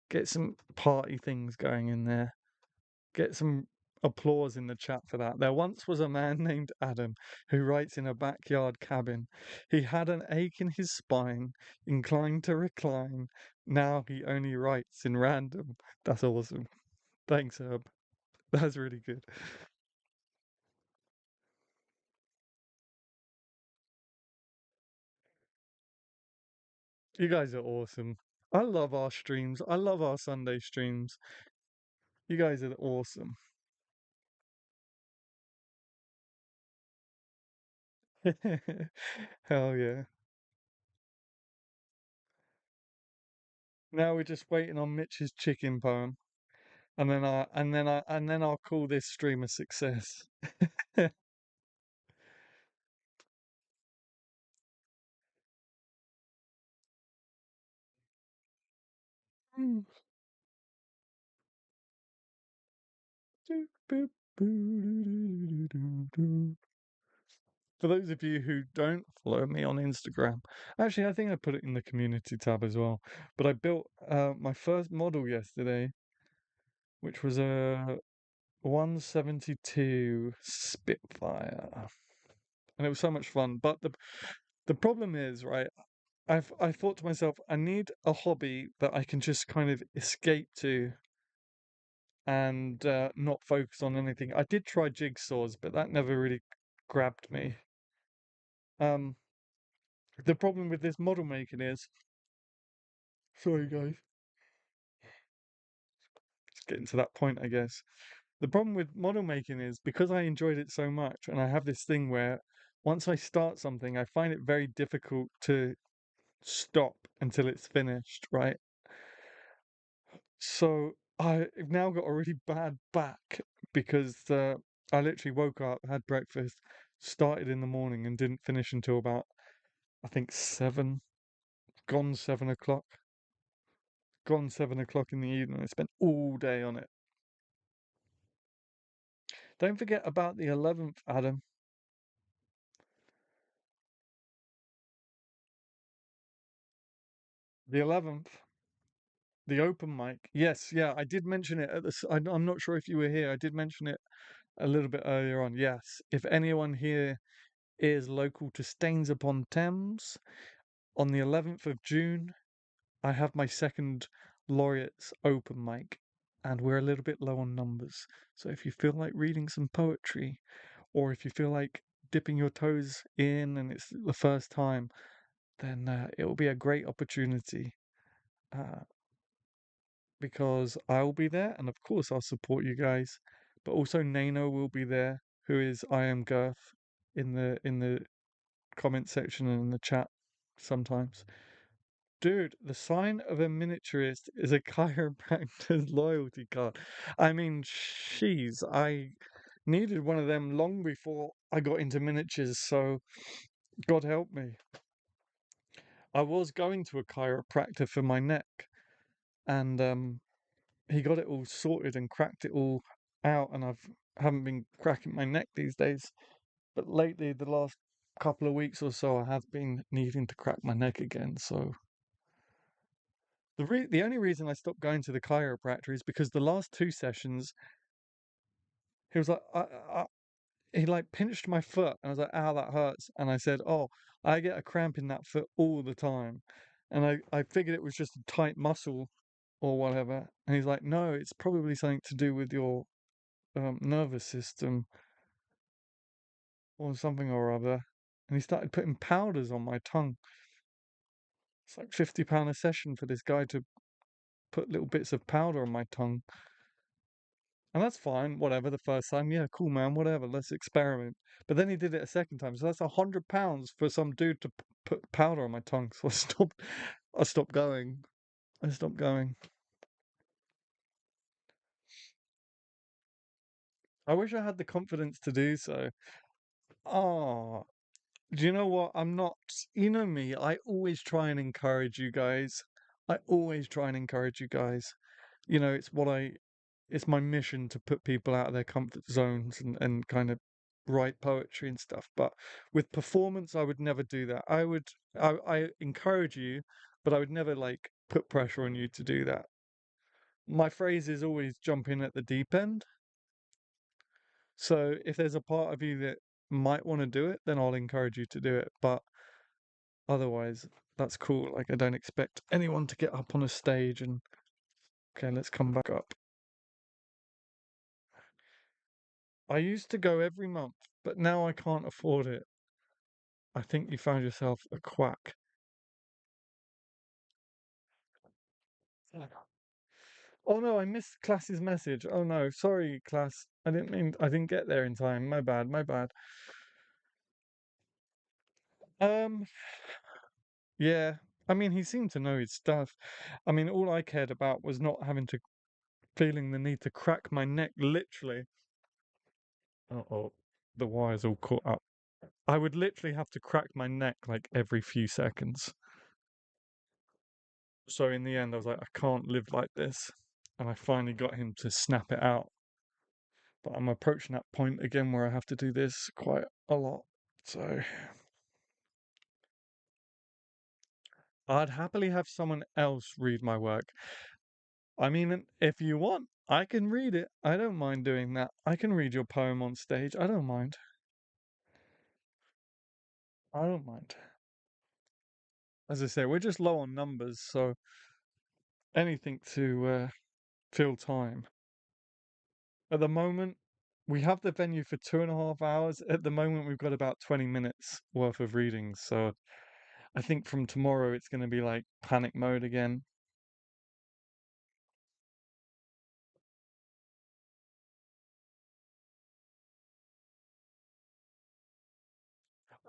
Get some party things going in there. Get some applause in the chat for that. There once was a man named Adam who writes in a backyard cabin. He had an ache in his spine, inclined to recline. Now he only writes in random. That's awesome. Thanks, Herb. That's really good. You guys are awesome. I love our streams. I love our Sunday streams. You guys are awesome. Hell yeah. Now we're just waiting on Mitch's chicken poem. and then I'll call this stream a success. For those of you who don't follow me on Instagram, actually, I think I put it in the community tab as well. But I built my first model yesterday, which was a 172 Spitfire, and it was so much fun. But the problem is, right? I thought to myself, I need a hobby that I can just kind of escape to and not focus on anything. I did try jigsaws, but that never really grabbed me. Um, the problem with this model making is, sorry guys, it's getting to that point, I guess. The problem with model making is because I enjoyed it so much, and I have this thing where once I start something, I find it very difficult to stop until it's finished, right? So I've now got a really bad back because I literally woke up, had breakfast, started in the morning, and didn't finish until about, I think, 7, gone 7 o'clock, gone 7 o'clock in the evening. I spent all day on it. Don't forget about the 11th, Adam. The 11th, the open mic. Yes, yeah, I did mention it at the. I'm not sure if you were here. I did mention it a little bit earlier on. Yes, if anyone here is local to Staines upon Thames, on the 11th of June, I have my second laureates open mic, and we're a little bit low on numbers. So if you feel like reading some poetry, or if you feel like dipping your toes in and it's the first time, then it will be a great opportunity uh, because I'll be there, and of course I'll support you guys. But also Nano will be there, who is I am Girth in the comment section and in the chat sometimes. Dude, the sign of a miniaturist is a chiropractor's loyalty card. I mean, jeez, I needed one of them long before I got into miniatures, so God help me. I was going to a chiropractor for my neck, and he got it all sorted and cracked it all out, and haven't been cracking my neck these days. But lately, the last couple of weeks or so, I have been needing to crack my neck again, so the only reason I stopped going to the chiropractor is because the last two sessions, he was like, he like pinched my foot, and I was like, "Ow, that hurts." And I said, "Oh, I get a cramp in that foot all the time," and I figured it was just a tight muscle or whatever. And he's like, "No, it's probably something to do with your nervous system or something or other." And he started putting powders on my tongue. It's like £50 a session for this guy to put little bits of powder on my tongue. And that's fine, whatever, the first time. Yeah, cool, man, whatever, let's experiment. But then he did it a second time. So that's £100 for some dude to put powder on my tongue. So I stopped going. I stopped going. I wish I had the confidence to do so. Oh, do you know what? I'm not, you know me, I always try and encourage you guys. I always try and encourage you guys. You know, it's my mission to put people out of their comfort zones and kind of write poetry and stuff. But with performance, I would never do that. I encourage you, but I would never like put pressure on you to do that. My phrase is always jump in at the deep end. So if there's a part of you that might want to do it, then I'll encourage you to do it. But otherwise, that's cool. Like I don't expect anyone to get up on a stage and okay, let's come back up. I used to go every month, but now I can't afford it. I think you found yourself a quack. Oh no, I missed class's message. Oh no, sorry, class. I didn't get there in time. My bad, my bad. Um, yeah. I mean, he seemed to know his stuff. I mean, all I cared about was not having to feeling the need to crack my neck, literally. Uh-oh, the wire's all caught up. I would literally have to crack my neck like every few seconds. So in the end, I was like, I can't live like this. And I finally got him to snap it out. But I'm approaching that point again where I have to do this quite a lot. So I'd happily have someone else read my work. I mean, if you want, I can read it. I don't mind doing that. I can read your poem on stage. I don't mind. I don't mind. As I say, we're just low on numbers, so anything to fill time. At the moment, we have the venue for 2.5 hours. At the moment, we've got about 20 minutes worth of readings. So I think from tomorrow, it's going to be like panic mode again.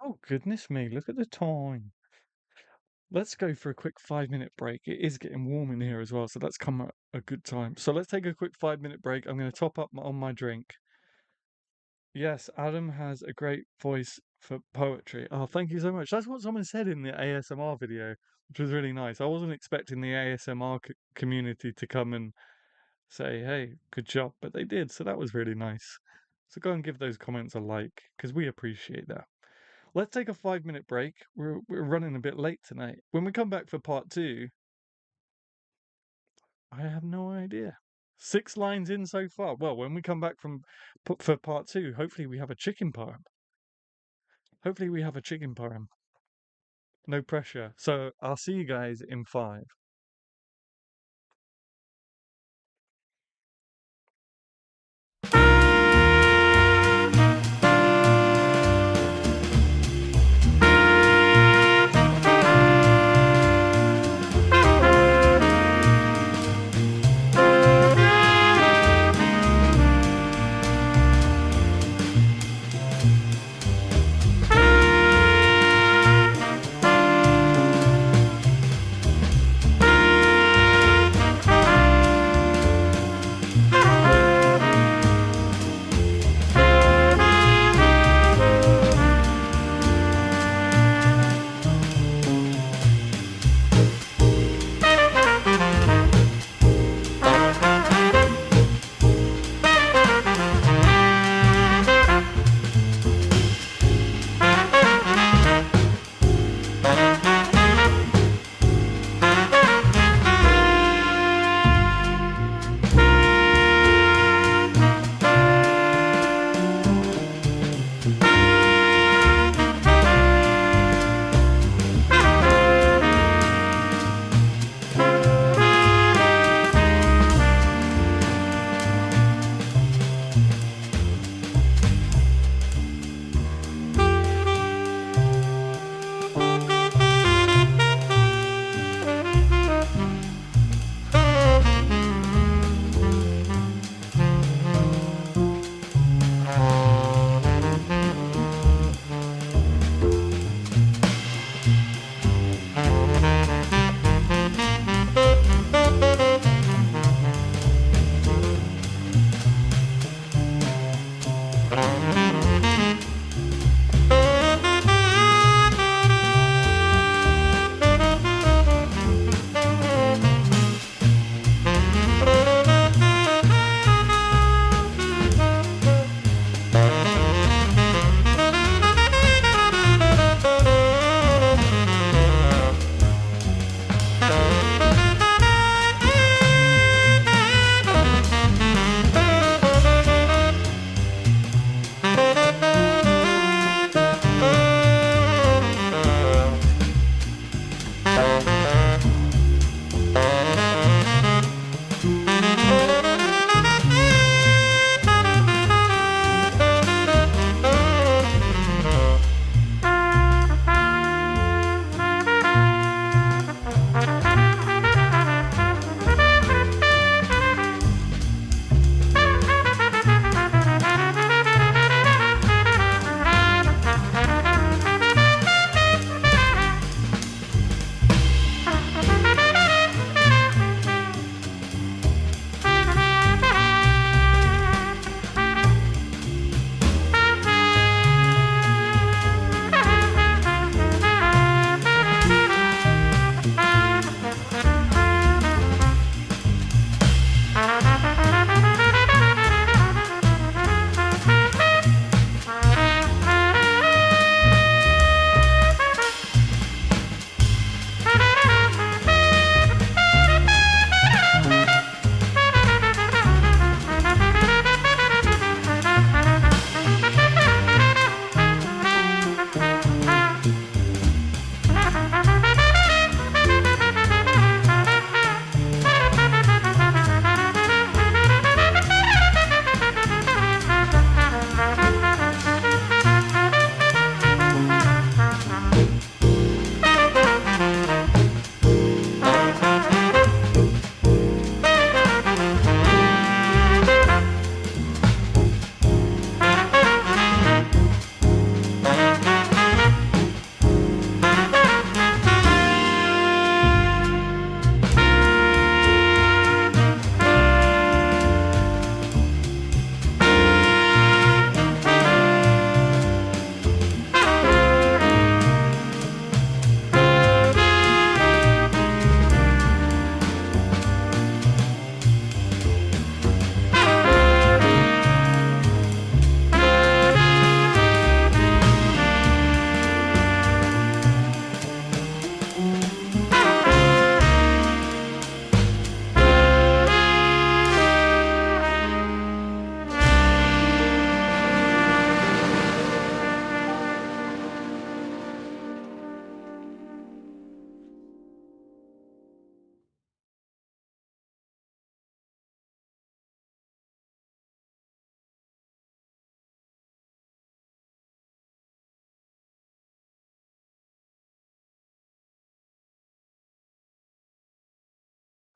Oh, goodness me, look at the time. Let's go for a quick 5-minute break. It is getting warm in here as well, so that's come at a good time. So let's take a quick 5-minute break. I'm going to top up on my drink. Yes, Adam has a great voice for poetry. Oh, thank you so much. That's what someone said in the ASMR video, which was really nice. I wasn't expecting the ASMR community to come and say, hey, good job, but they did, so that was really nice. So go and give those comments a like, because we appreciate that. Let's take a 5-minute break. We're running a bit late tonight. When we come back for part two, I have no idea. 6 lines in so far. Well, when we come back for part two, hopefully we have a chicken poem. Hopefully we have a chicken poem. No pressure. So I'll see you guys in 5.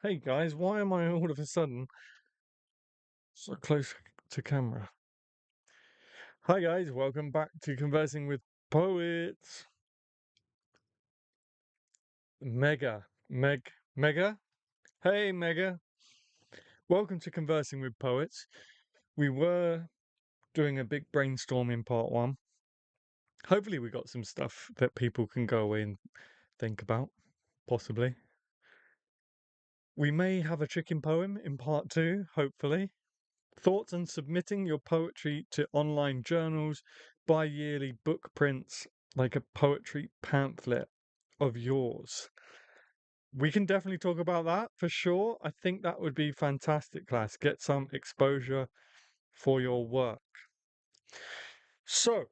Hey guys, why am I all of a sudden so close to camera? Hi guys, welcome back to Conversing with Poets. Mega? Hey Mega. Welcome to Conversing with Poets. We were doing a big brainstorm in part one. Hopefully we got some stuff that people can go away and think about, possibly. We may have a chicken poem in part two, hopefully. Thoughts on submitting your poetry to online journals, bi-yearly book prints, like a poetry pamphlet of yours. We can definitely talk about that for sure. I think that would be fantastic, class. Get some exposure for your work. So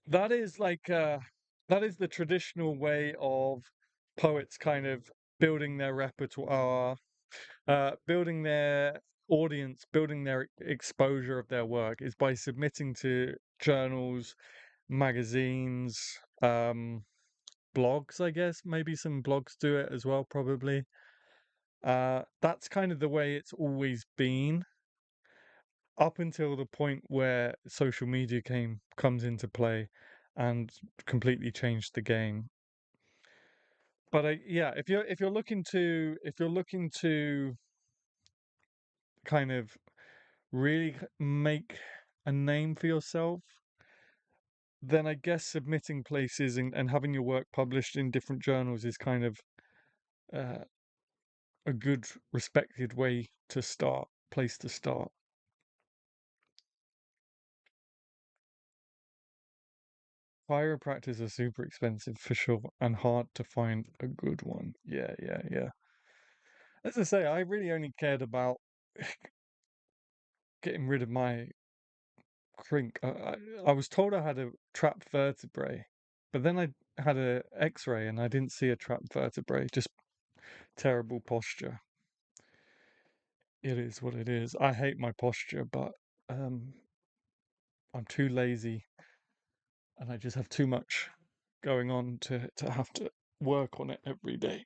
that is that is the traditional way of poets kind of building their repertoire, building their audience, building their exposure of their work is by submitting to journals, magazines, blogs, I guess. Maybe some blogs do it as well, probably. That's kind of the way it's always been up until the point where social media comes into play and completely changed the game. But yeah, if you're looking to kind of really make a name for yourself, then I guess submitting places and having your work published in different journals is kind of uh, a good, respected place to start. Chiropractors are super expensive for sure and hard to find a good one. Yeah, yeah, yeah. As I say, I really only cared about getting rid of my crink. I was told I had a trapped vertebrae, but then I had a X-ray and I didn't see a trapped vertebrae, just terrible posture. It is what it is. I hate my posture, but um, I'm too lazy and I just have too much going on to have to work on it every day.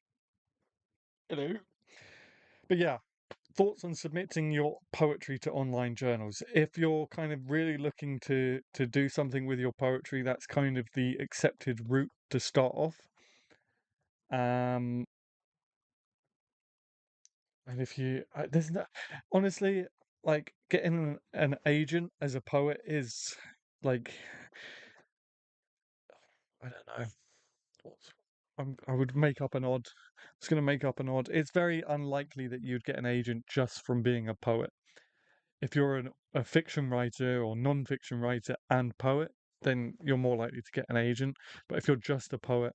You know? But yeah, thoughts on submitting your poetry to online journals. If you're kind of really looking to do something with your poetry, that's kind of the accepted route to start off. Um, and if you, there's no, honestly, like getting an agent as a poet is like, I don't know. I would make up an odd. I was going to make up an odd. It's very unlikely that you'd get an agent just from being a poet. If you're a fiction writer or non-fiction writer and poet, then you're more likely to get an agent. But if you're just a poet,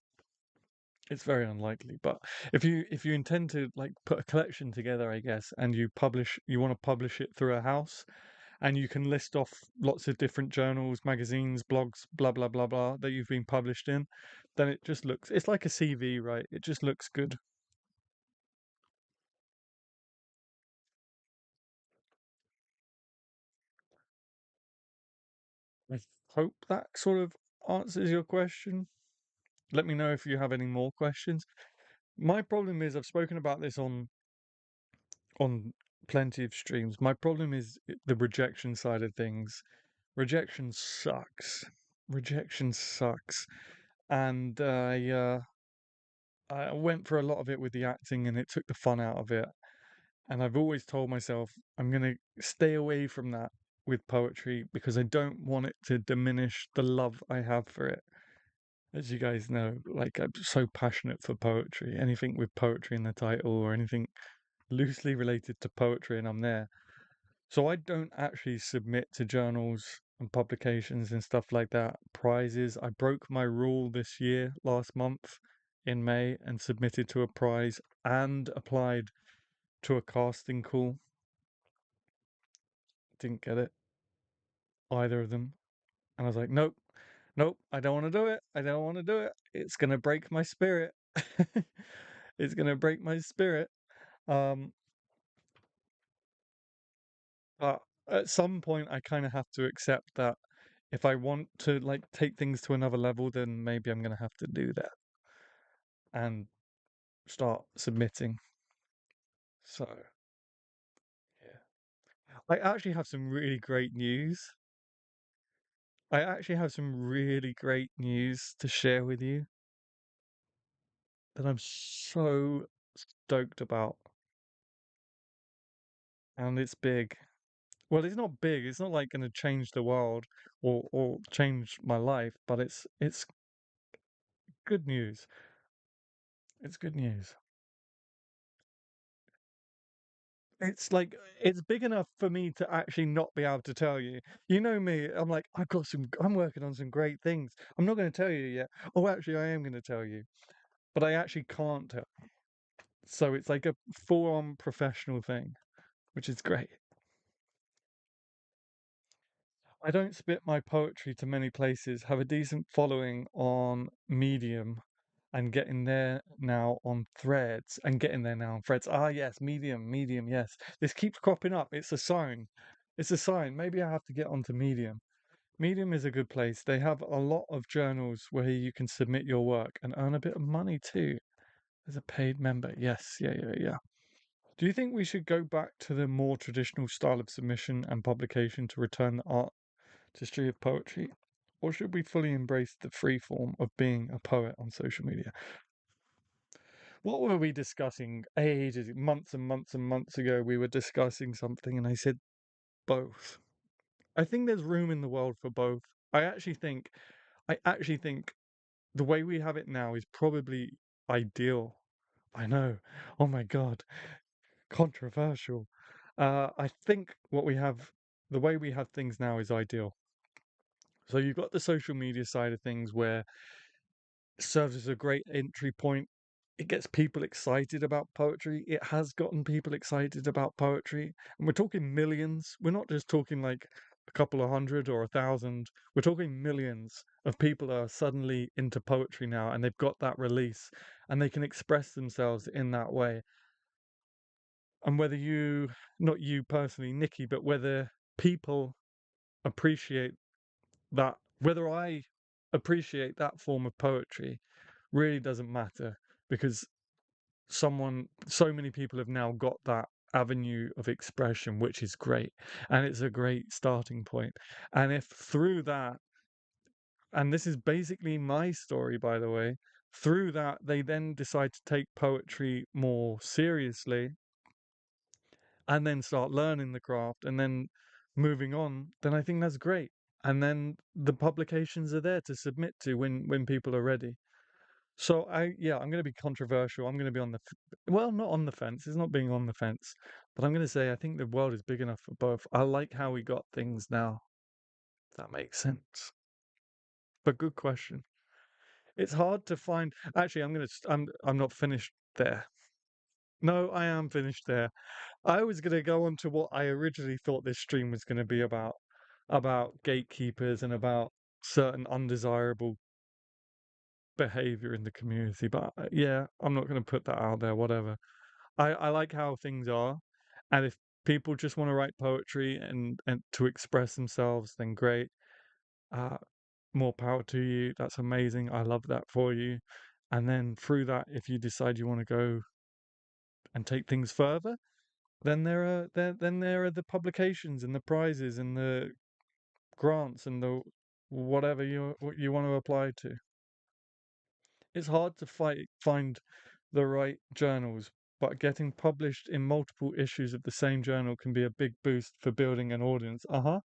it's very unlikely. But if you intend to like put a collection together, I guess, and you want to publish it through a house, and you can list off lots of different journals, magazines, blogs, blah blah blah blah that you've been published in, then it just looks it's like a CV, right? It just looks good. I hope that sort of answers your question. Let me know if you have any more questions. My problem is I've spoken about this on plenty of streams. My problem is the rejection side of things. Rejection sucks. Rejection sucks. And I went for a lot of it with the acting and it took the fun out of it. And I've always told myself I'm going to stay away from that with poetry because I don't want it to diminish the love I have for it. As you guys know, like I'm so passionate for poetry. Anything with poetry in the title or anything loosely related to poetry, and I'm there. So I don't actually submit to journals and publications and stuff like that. Prizes. I broke my rule this year, last month in May, and submitted to a prize and applied to a casting call. Didn't get it, either of them. And I was like, nope, nope, I don't want to do it. I don't want to do it. It's going to break my spirit. It's going to break my spirit. Um, but at some point, I kind of have to accept that if I want to like take things to another level, then maybe I'm going to have to do that and start submitting. So, yeah. I actually have some really great news. I actually have some really great news to share with you that I'm so stoked about. And it's big. Well, it's not big. It's not like going to change the world or change my life, but it's good news. It's good news. It's like it's big enough for me to actually not be able to tell you. You know me, I'm like, I'm working on some great things. I'm not going to tell you yet. Oh, actually, I am going to tell you, but I actually can't tell. So it's like a full-on professional thing, which is great. I don't spit my poetry to many places, have a decent following on Medium and getting there now on Threads and getting there now on Threads. Ah, yes, Medium, yes. This keeps cropping up. It's a sign. It's a sign. Maybe I have to get onto Medium. Medium is a good place. They have a lot of journals where you can submit your work and earn a bit of money too. As a paid member. Yes, yeah. Do you think we should go back to the more traditional style of submission and publication to return the artistry of poetry? Or should we fully embrace the free form of being a poet on social media? What were we discussing ages, months and months and months ago? We were discussing something, and I said both. I think there's room in the world for both. I actually think the way we have it now is probably ideal. I know. Oh my God, controversial. I think the way we have things now is ideal. So you've got the social media side of things where serves as a great entry point. It gets people excited about poetry. It has gotten people excited about poetry. And we're talking millions. We're not just talking like a couple of hundred or 1,000. We're talking millions of people are suddenly into poetry now and they've got that release and they can express themselves in that way. And whether not you personally, Nikki, but whether people appreciate that, whether I appreciate that form of poetry really doesn't matter because so many people have now got that avenue of expression, which is great. And it's a great starting point. And if through that, and this is basically my story, by the way, through that, they then decide to take poetry more seriously and then start learning the craft and then moving on, then I think that's great. And then the publications are there to submit to when people are ready. So I'm going to be controversial. I'm going to be well, not on the fence. It's not being on the fence, but I'm going to say I think the world is big enough for both. I like how we got things now. If that makes sense. But good question. It's hard to find. Actually, I'm not finished there. No, I am finished there. I was going to go on to what I originally thought this stream was going to be about gatekeepers and about certain undesirable behavior in the community. But yeah, I'm not going to put that out there, whatever. I like how things are. And if people just want to write poetry and to express themselves, then great. Uh, more power to you. That's amazing. I love that for you. And then through that, if you decide you want to go and take things further, then there are the publications and the prizes and the grants and the whatever what you want to apply to. It's hard to find the right journals, but getting published in multiple issues of the same journal can be a big boost for building an audience. Uh-huh.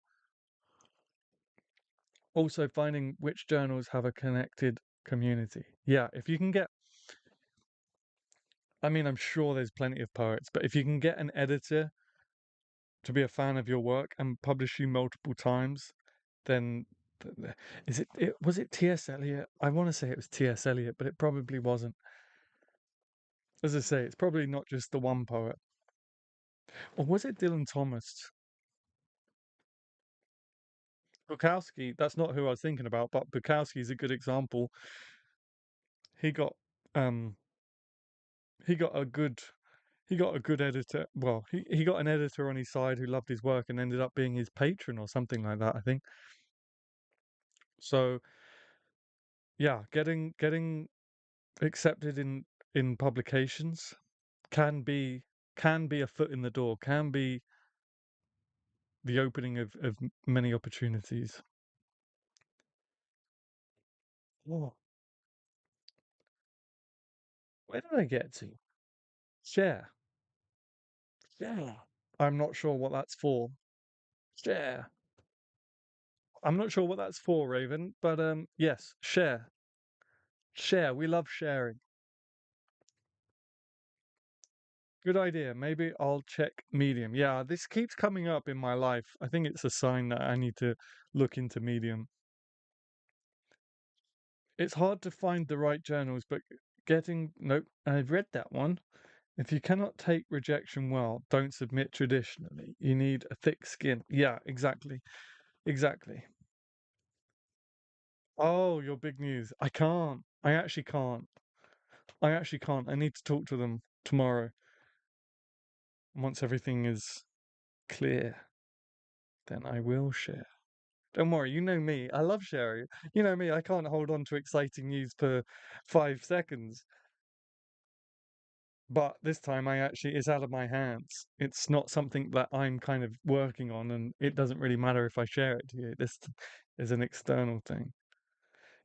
Also finding which journals have a connected community. Yeah, if you can get I mean, I'm sure there's plenty of poets, but if you can get an editor to be a fan of your work and publish you multiple times, then was it T.S. Eliot? I want to say it was T.S. Eliot, but it probably wasn't. As I say, it's probably not just the one poet. Or was it Dylan Thomas? Bukowski, that's not who I was thinking about, but Bukowski is a good example. He got um he got a good he got a good editor. Well, he got an editor on his side who loved his work and ended up being his patron or something like that, I think. So yeah, getting accepted in publications can be can be a foot in the door, can be the opening of many opportunities. Oh, where did I get to? Share. Share. I'm not sure what that's for. Share. I'm not sure what that's for, Raven, but yes, share. Share. We love sharing. Good idea. Maybe I'll check Medium. Yeah, this keeps coming up in my life. I think it's a sign that I need to look into Medium. It's hard to find the right journals, but getting nope, I've read that one. If you cannot take rejection well, don't submit traditionally. You need a thick skin. Yeah, exactly. Exactly. Oh, your big news. I can't. I actually can't. I actually can't. I need to talk to them tomorrow. Once everything is clear, then I will share. Don't worry, you know me. I love sharing. You know me, I can't hold on to exciting news for 5 seconds. But this time I actually, it's out of my hands. It's not something that I'm kind of working on, and it doesn't really matter if I share it to you. This is an external thing.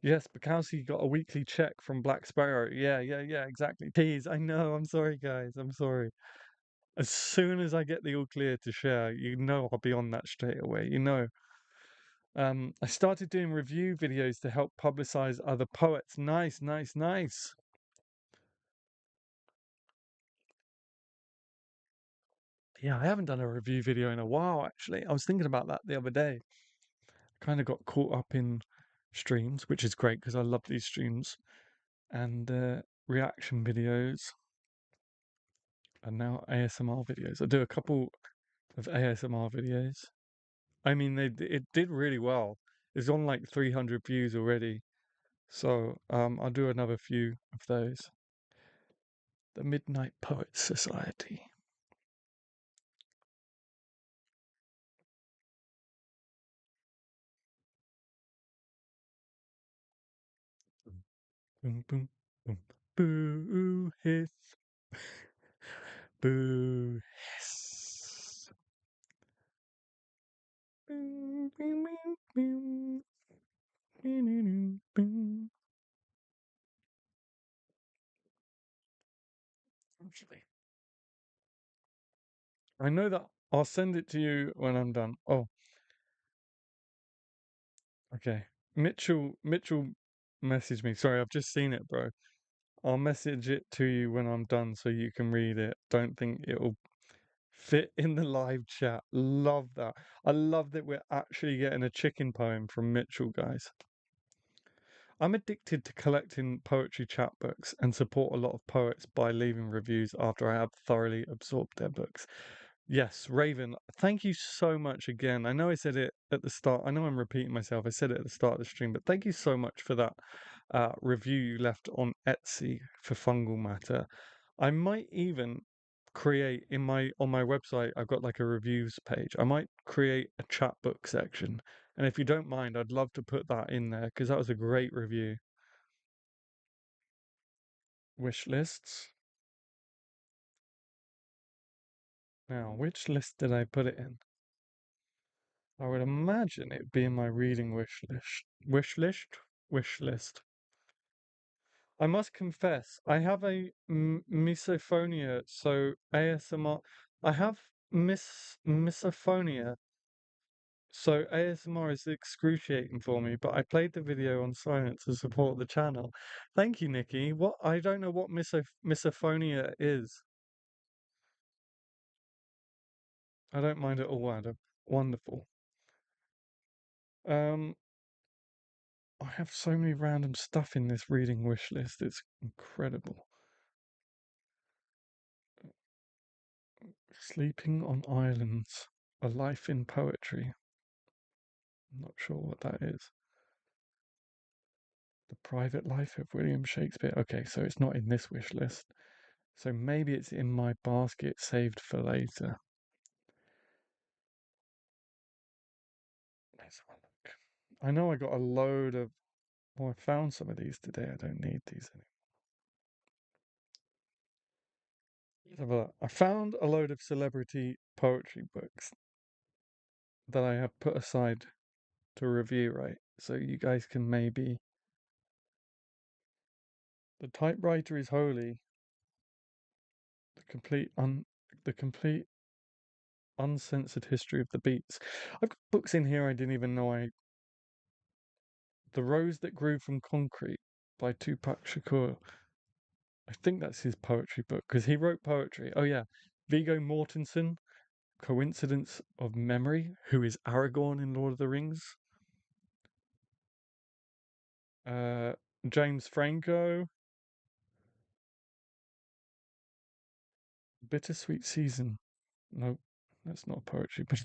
Yes, Bukowski got a weekly check from Black Sparrow. Yeah, exactly. Please, I know. I'm sorry, guys. I'm sorry. As soon as I get the all clear to share, you know I'll be on that straight away. You know. I started doing review videos to help publicize other poets. Nice, nice, nice. Yeah, I haven't done a review video in a while, actually. I was thinking about that the other day. Kind of got caught up in streams, which is great because I love these streams, and reaction videos, and now ASMR videos. I do a couple of ASMR videos. I mean, it did really well. It's on like 300 views already. So I'll do another few of those. The Midnight Poets Society. Boom, boom, boom. Boo hiss. Boo hiss. Boom, boom, boom, boom. Boom, boom. Actually, I know that I'll send it to you when I'm done. Oh, okay. Mitchell messaged me. Sorry, I've just seen it, bro. I'll message it to you when I'm done so you can read it. Don't think it'll fit in the live chat. Love that. I love that we're actually getting a chicken poem from Mitchell, guys. I'm addicted to collecting poetry chapbooks and support a lot of poets by leaving reviews after I have thoroughly absorbed their books. Yes, Raven, thank you so much again. I know I said it at the start. I know I'm repeating myself. I said it at the start of the stream, but thank you so much for that review you left on Etsy for Fungal Matter. I might even create in my on my website, I've got like a reviews page. I might create a chapbook section. And if you don't mind, I'd love to put that in there because that was a great review. Wish lists. Now, which list did I put it in? I would imagine it'd be in my reading wish list. Wish list? Wish list. I must confess, I have a misophonia, so ASMR. I have misophonia, so ASMR is excruciating for me, but I played the video on silent to support the channel. Thank you, Nikki. What I don't know what misophonia is. I don't mind at all, Adam. Wonderful. Um, I have so many random stuff in this reading wish list. It's incredible. Sleeping on Islands, A Life in Poetry. I'm not sure what that is. The Private Life of William Shakespeare. Okay, so it's not in this wish list. So maybe it's in my basket saved for later. Let's have a look. I know I got a load of. Oh, I found some of these today. I don't need these Let's have a look. I found a load of celebrity poetry books that I have put aside to review, right? So you guys can maybe. The typewriter is holy. The complete the complete uncensored history of the beats. I've got books in here I didn't even know I. The Rose That Grew from Concrete by Tupac Shakur. I think that's his poetry book because he wrote poetry. Oh yeah, Viggo Mortensen, Coincidence of Memory, who is Aragorn in Lord of the Rings. Uh, James Franco, Bittersweet Season. No, that's not poetry, but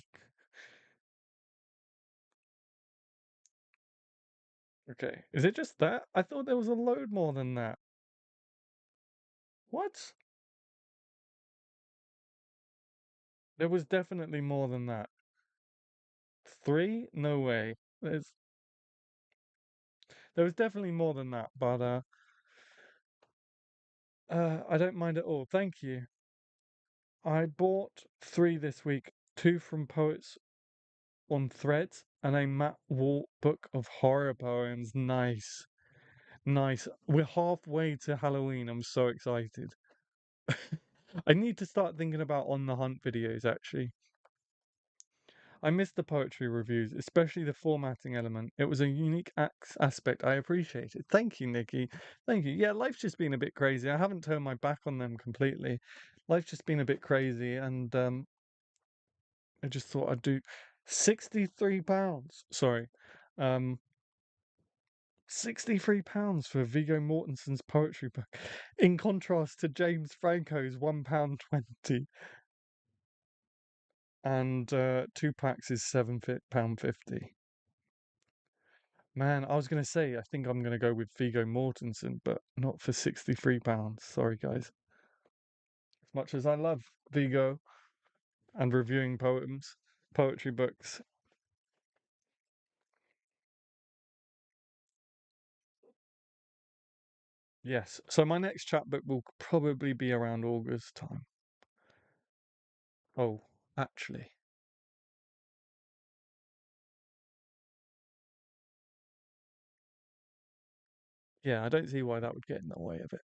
okay. Is it just that? I thought there was a load more than that. What? There was definitely more than that. Three? No way. There was definitely more than that, but I don't mind at all. Thank you. I bought three this week, two from Poets on Threads and a Matt Walt book of horror poems. Nice. Nice. We're halfway to Halloween. I'm so excited. I need to start thinking about on the hunt videos actually. I missed the poetry reviews, especially the formatting element. It was a unique aspect I appreciated. Thank you, Nikki. Thank you. Yeah, life's just been a bit crazy. I haven't turned my back on them completely. Life's just been a bit crazy, and I just thought I'd do £63. Sorry. Um, £63 for Viggo Mortensen's poetry book, in contrast to James Franco's £1.20, and two packs is £7.50. Man, I was gonna say I think I'm gonna go with Viggo Mortensen, but not for £63. Sorry, guys. As much as I love Viggo and reviewing poetry books. Yes. So my next chapbook will probably be around August time. Oh, actually. Yeah, I don't see why that would get in the way of it.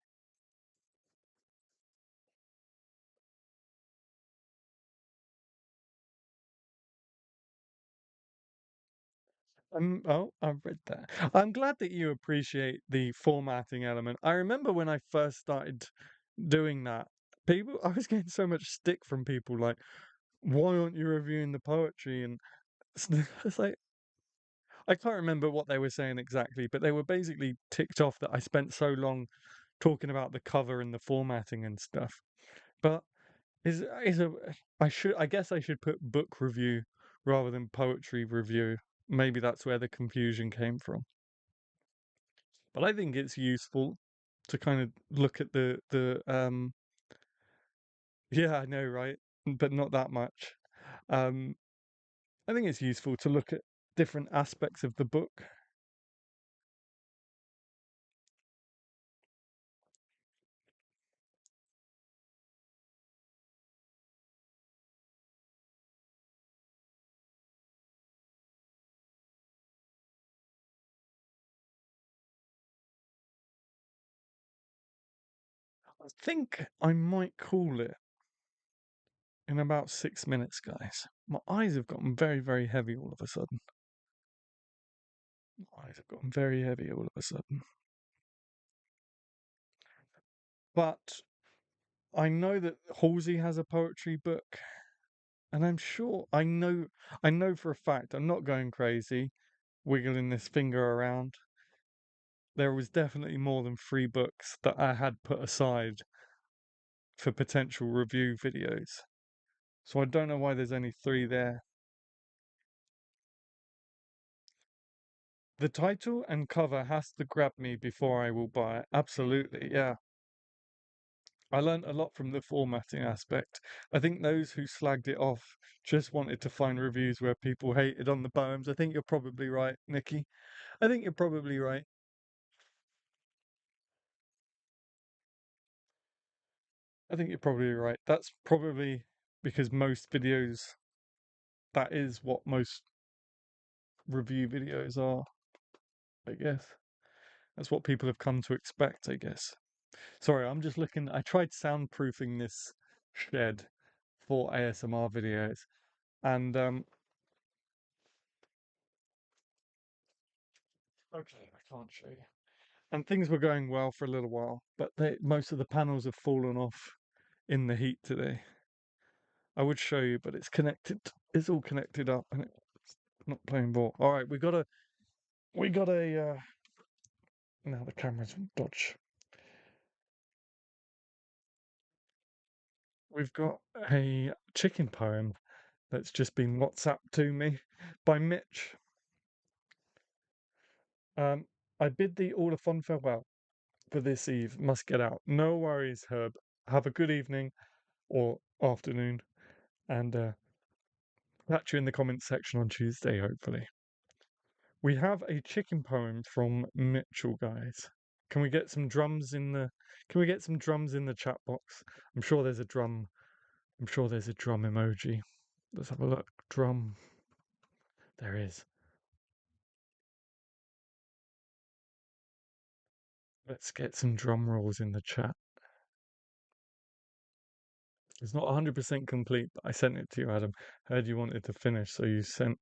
Oh, I've read that. I'm glad that you appreciate the formatting element. I remember when I first started doing that, I was getting so much stick from people like, why aren't you reviewing the poetry? And it's like, I can't remember what they were saying exactly, but they were basically ticked off that I spent so long talking about the cover and the formatting and stuff. But is a I guess I should put book review rather than poetry review. Maybe that's where the confusion came from. But I think it's useful to kind of look at the yeah, I know, right? But not that much. Um I think it's useful to look at different aspects of the book. I think I might call it in about 6 minutes, guys. My eyes have gotten very, very heavy all of a sudden. My eyes have gotten very heavy all of a sudden. But I know that Halsey has a poetry book, and I know for a fact, I'm not going crazy, wiggling this finger around. There was definitely more than three books that I had put aside for potential review videos. So I don't know why there's only three there. The title and cover has to grab me before I will buy it. Absolutely, yeah. I learned a lot from the formatting aspect. I think those who slagged it off just wanted to find reviews where people hated on the poems. I think you're probably right, Nikki. I think you're probably right. I think you're probably right. That's probably because most videos, that is what most review videos are, I guess. That's what people have come to expect, I guess. Sorry, I'm just looking. I tried soundproofing this shed for ASMR videos, and okay, I can't show you. And things were going well for a little while, but most of the panels have fallen off in the heat today. I would show you, but it's connected. It's all connected up, and it's not playing ball. All right, we got a. Now the camera's dodge. We've got a chicken poem that's just been WhatsApped to me by Mitch. Um, I bid thee all a fond farewell, for this eve must get out. No worries, Herb. Have a good evening or afternoon, and catch you in the comments section on Tuesday, hopefully. We have a chicken poem from Mitchell, guys. Can we get some drums in the Can we get some drums in the chat box? I'm sure there's a drum. I'm sure there's a drum emoji. Let's have a look. Drum. There is. Let's get some drum rolls in the chat. It's not 100% complete, but I sent it to you, Adam. Heard you wanted to finish, so you sent.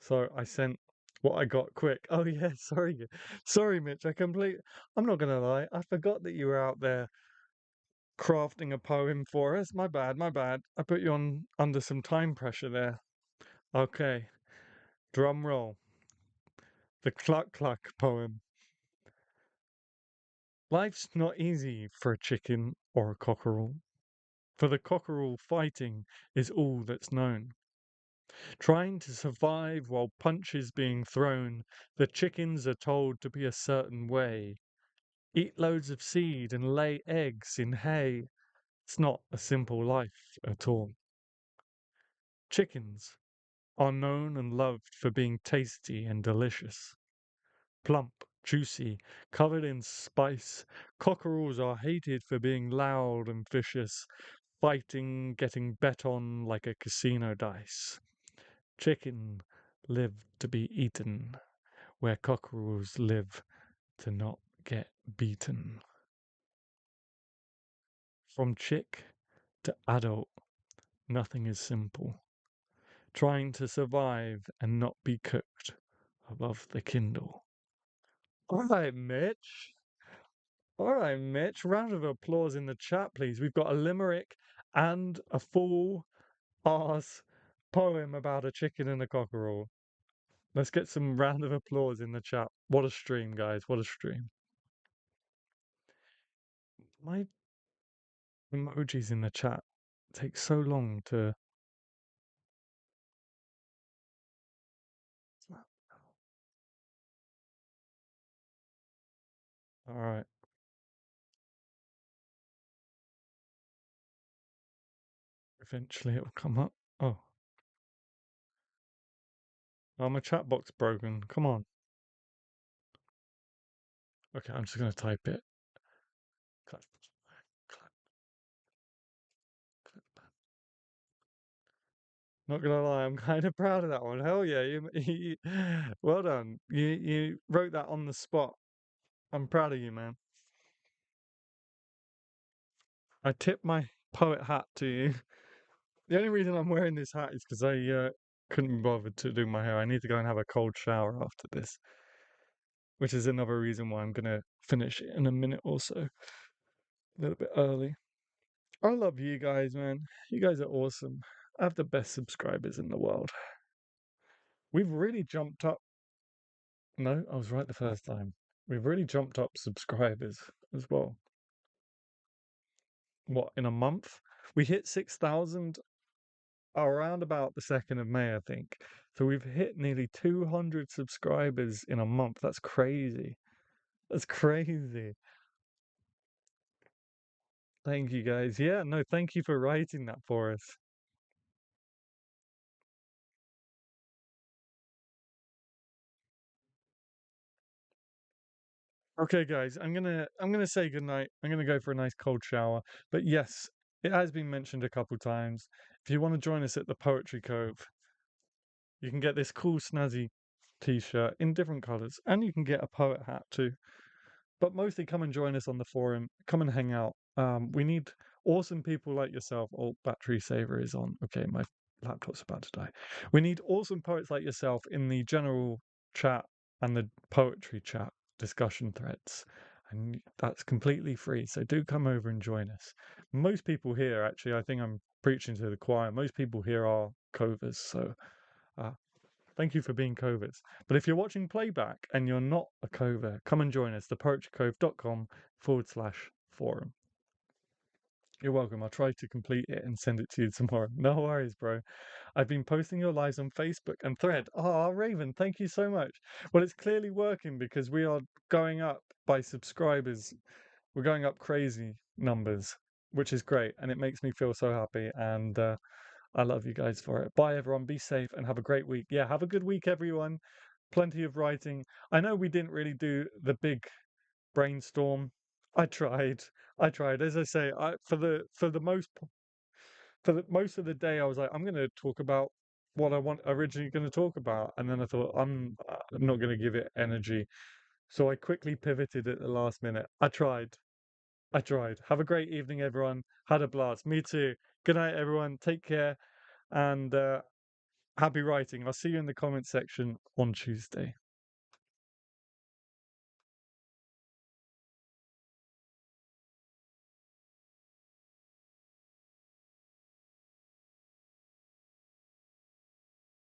So I sent what I got quick. Oh yeah, sorry, sorry, Mitch. I'm not gonna lie. I forgot that you were out there crafting a poem for us. My bad, my bad. I put you on under some time pressure there. Okay, drum roll. The Cluck Cluck poem. Life's not easy for a chicken or a cockerel. For the cockerel, fighting is all that's known. Trying to survive while punches being thrown, the chickens are told to be a certain way. Eat loads of seed and lay eggs in hay. It's not a simple life at all. Chickens are known and loved for being tasty and delicious. Plump, juicy, covered in spice, cockerels are hated for being loud and vicious, fighting, getting bet on like a casino dice. Chicken live to be eaten, where cockerels live to not get beaten. From chick to adult, nothing is simple. Trying to survive and not be cooked above the kindle. All right, Mitch. All right, Mitch. Round of applause in the chat, please. We've got a limerick and a full arse poem about a chicken and a cockerel. Let's get some round of applause in the chat. What a stream, guys. What a stream. My emojis in the chat take so long to. All right. Eventually it'll come up. Oh. Oh, my chat box broken. Come on. Okay, I'm just going to type it. Clap, clap, clap. Not gonna lie, I'm kind of proud of that one. Hell yeah, well done. You wrote that on the spot. I'm proud of you, man. I tip my poet hat to you. The only reason I'm wearing this hat is because I couldn't be bothered to do my hair. I need to go and have a cold shower after this, which is another reason why I'm gonna finish it in a minute or so, a little bit early. I love you guys, man. You guys are awesome. I have the best subscribers in the world. We've really jumped up. No, I was right the first time. We've really jumped up subscribers as well. What, in a month? We hit 6,000 around about the 2nd of May, I think. So we've hit nearly 200 subscribers in a month. That's crazy. That's crazy. Thank you guys. Yeah, no, thank you for writing that for us. Okay, guys, I'm gonna say goodnight. I'm gonna go for a nice cold shower. But yes, it has been mentioned a couple times. If you want to join us at the Poetry Cove, you can get this cool snazzy t-shirt in different colours, and you can get a poet hat too. But mostly come and join us on the forum. Come and hang out. We need awesome people like yourself. Oh, battery saver is on. Okay, my laptop's about to die. We need awesome poets like yourself in the general chat and the poetry chat discussion threads. And that's completely free. So do come over and join us. Most people here, actually, I think I'm preaching to the choir. Most people here are covers. So uh, thank you for being covers. But if you're watching playback and you're not a cover, come and join us, thepoetrycove.com/forum. You're welcome. I'll try to complete it and send it to you tomorrow. No worries, bro. I've been posting your lives on Facebook and Thread. Ah, Raven, thank you so much. Well, it's clearly working because we are going up by subscribers. We're going up crazy numbers, which is great. And it makes me feel so happy. And I love you guys for it. Bye, everyone. Be safe and have a great week. Yeah, have a good week, everyone. Plenty of writing. I know we didn't really do the big brainstorm. I tried. I tried. As I say, for the most of the day, I was like, I'm going to talk about what I want originally going to talk about, and then I thought I'm not going to give it energy, so I quickly pivoted at the last minute. I tried. I tried. Have a great evening, everyone. Had a blast. Me too. Good night, everyone. Take care, and happy writing. I'll see you in the comment section on Tuesday.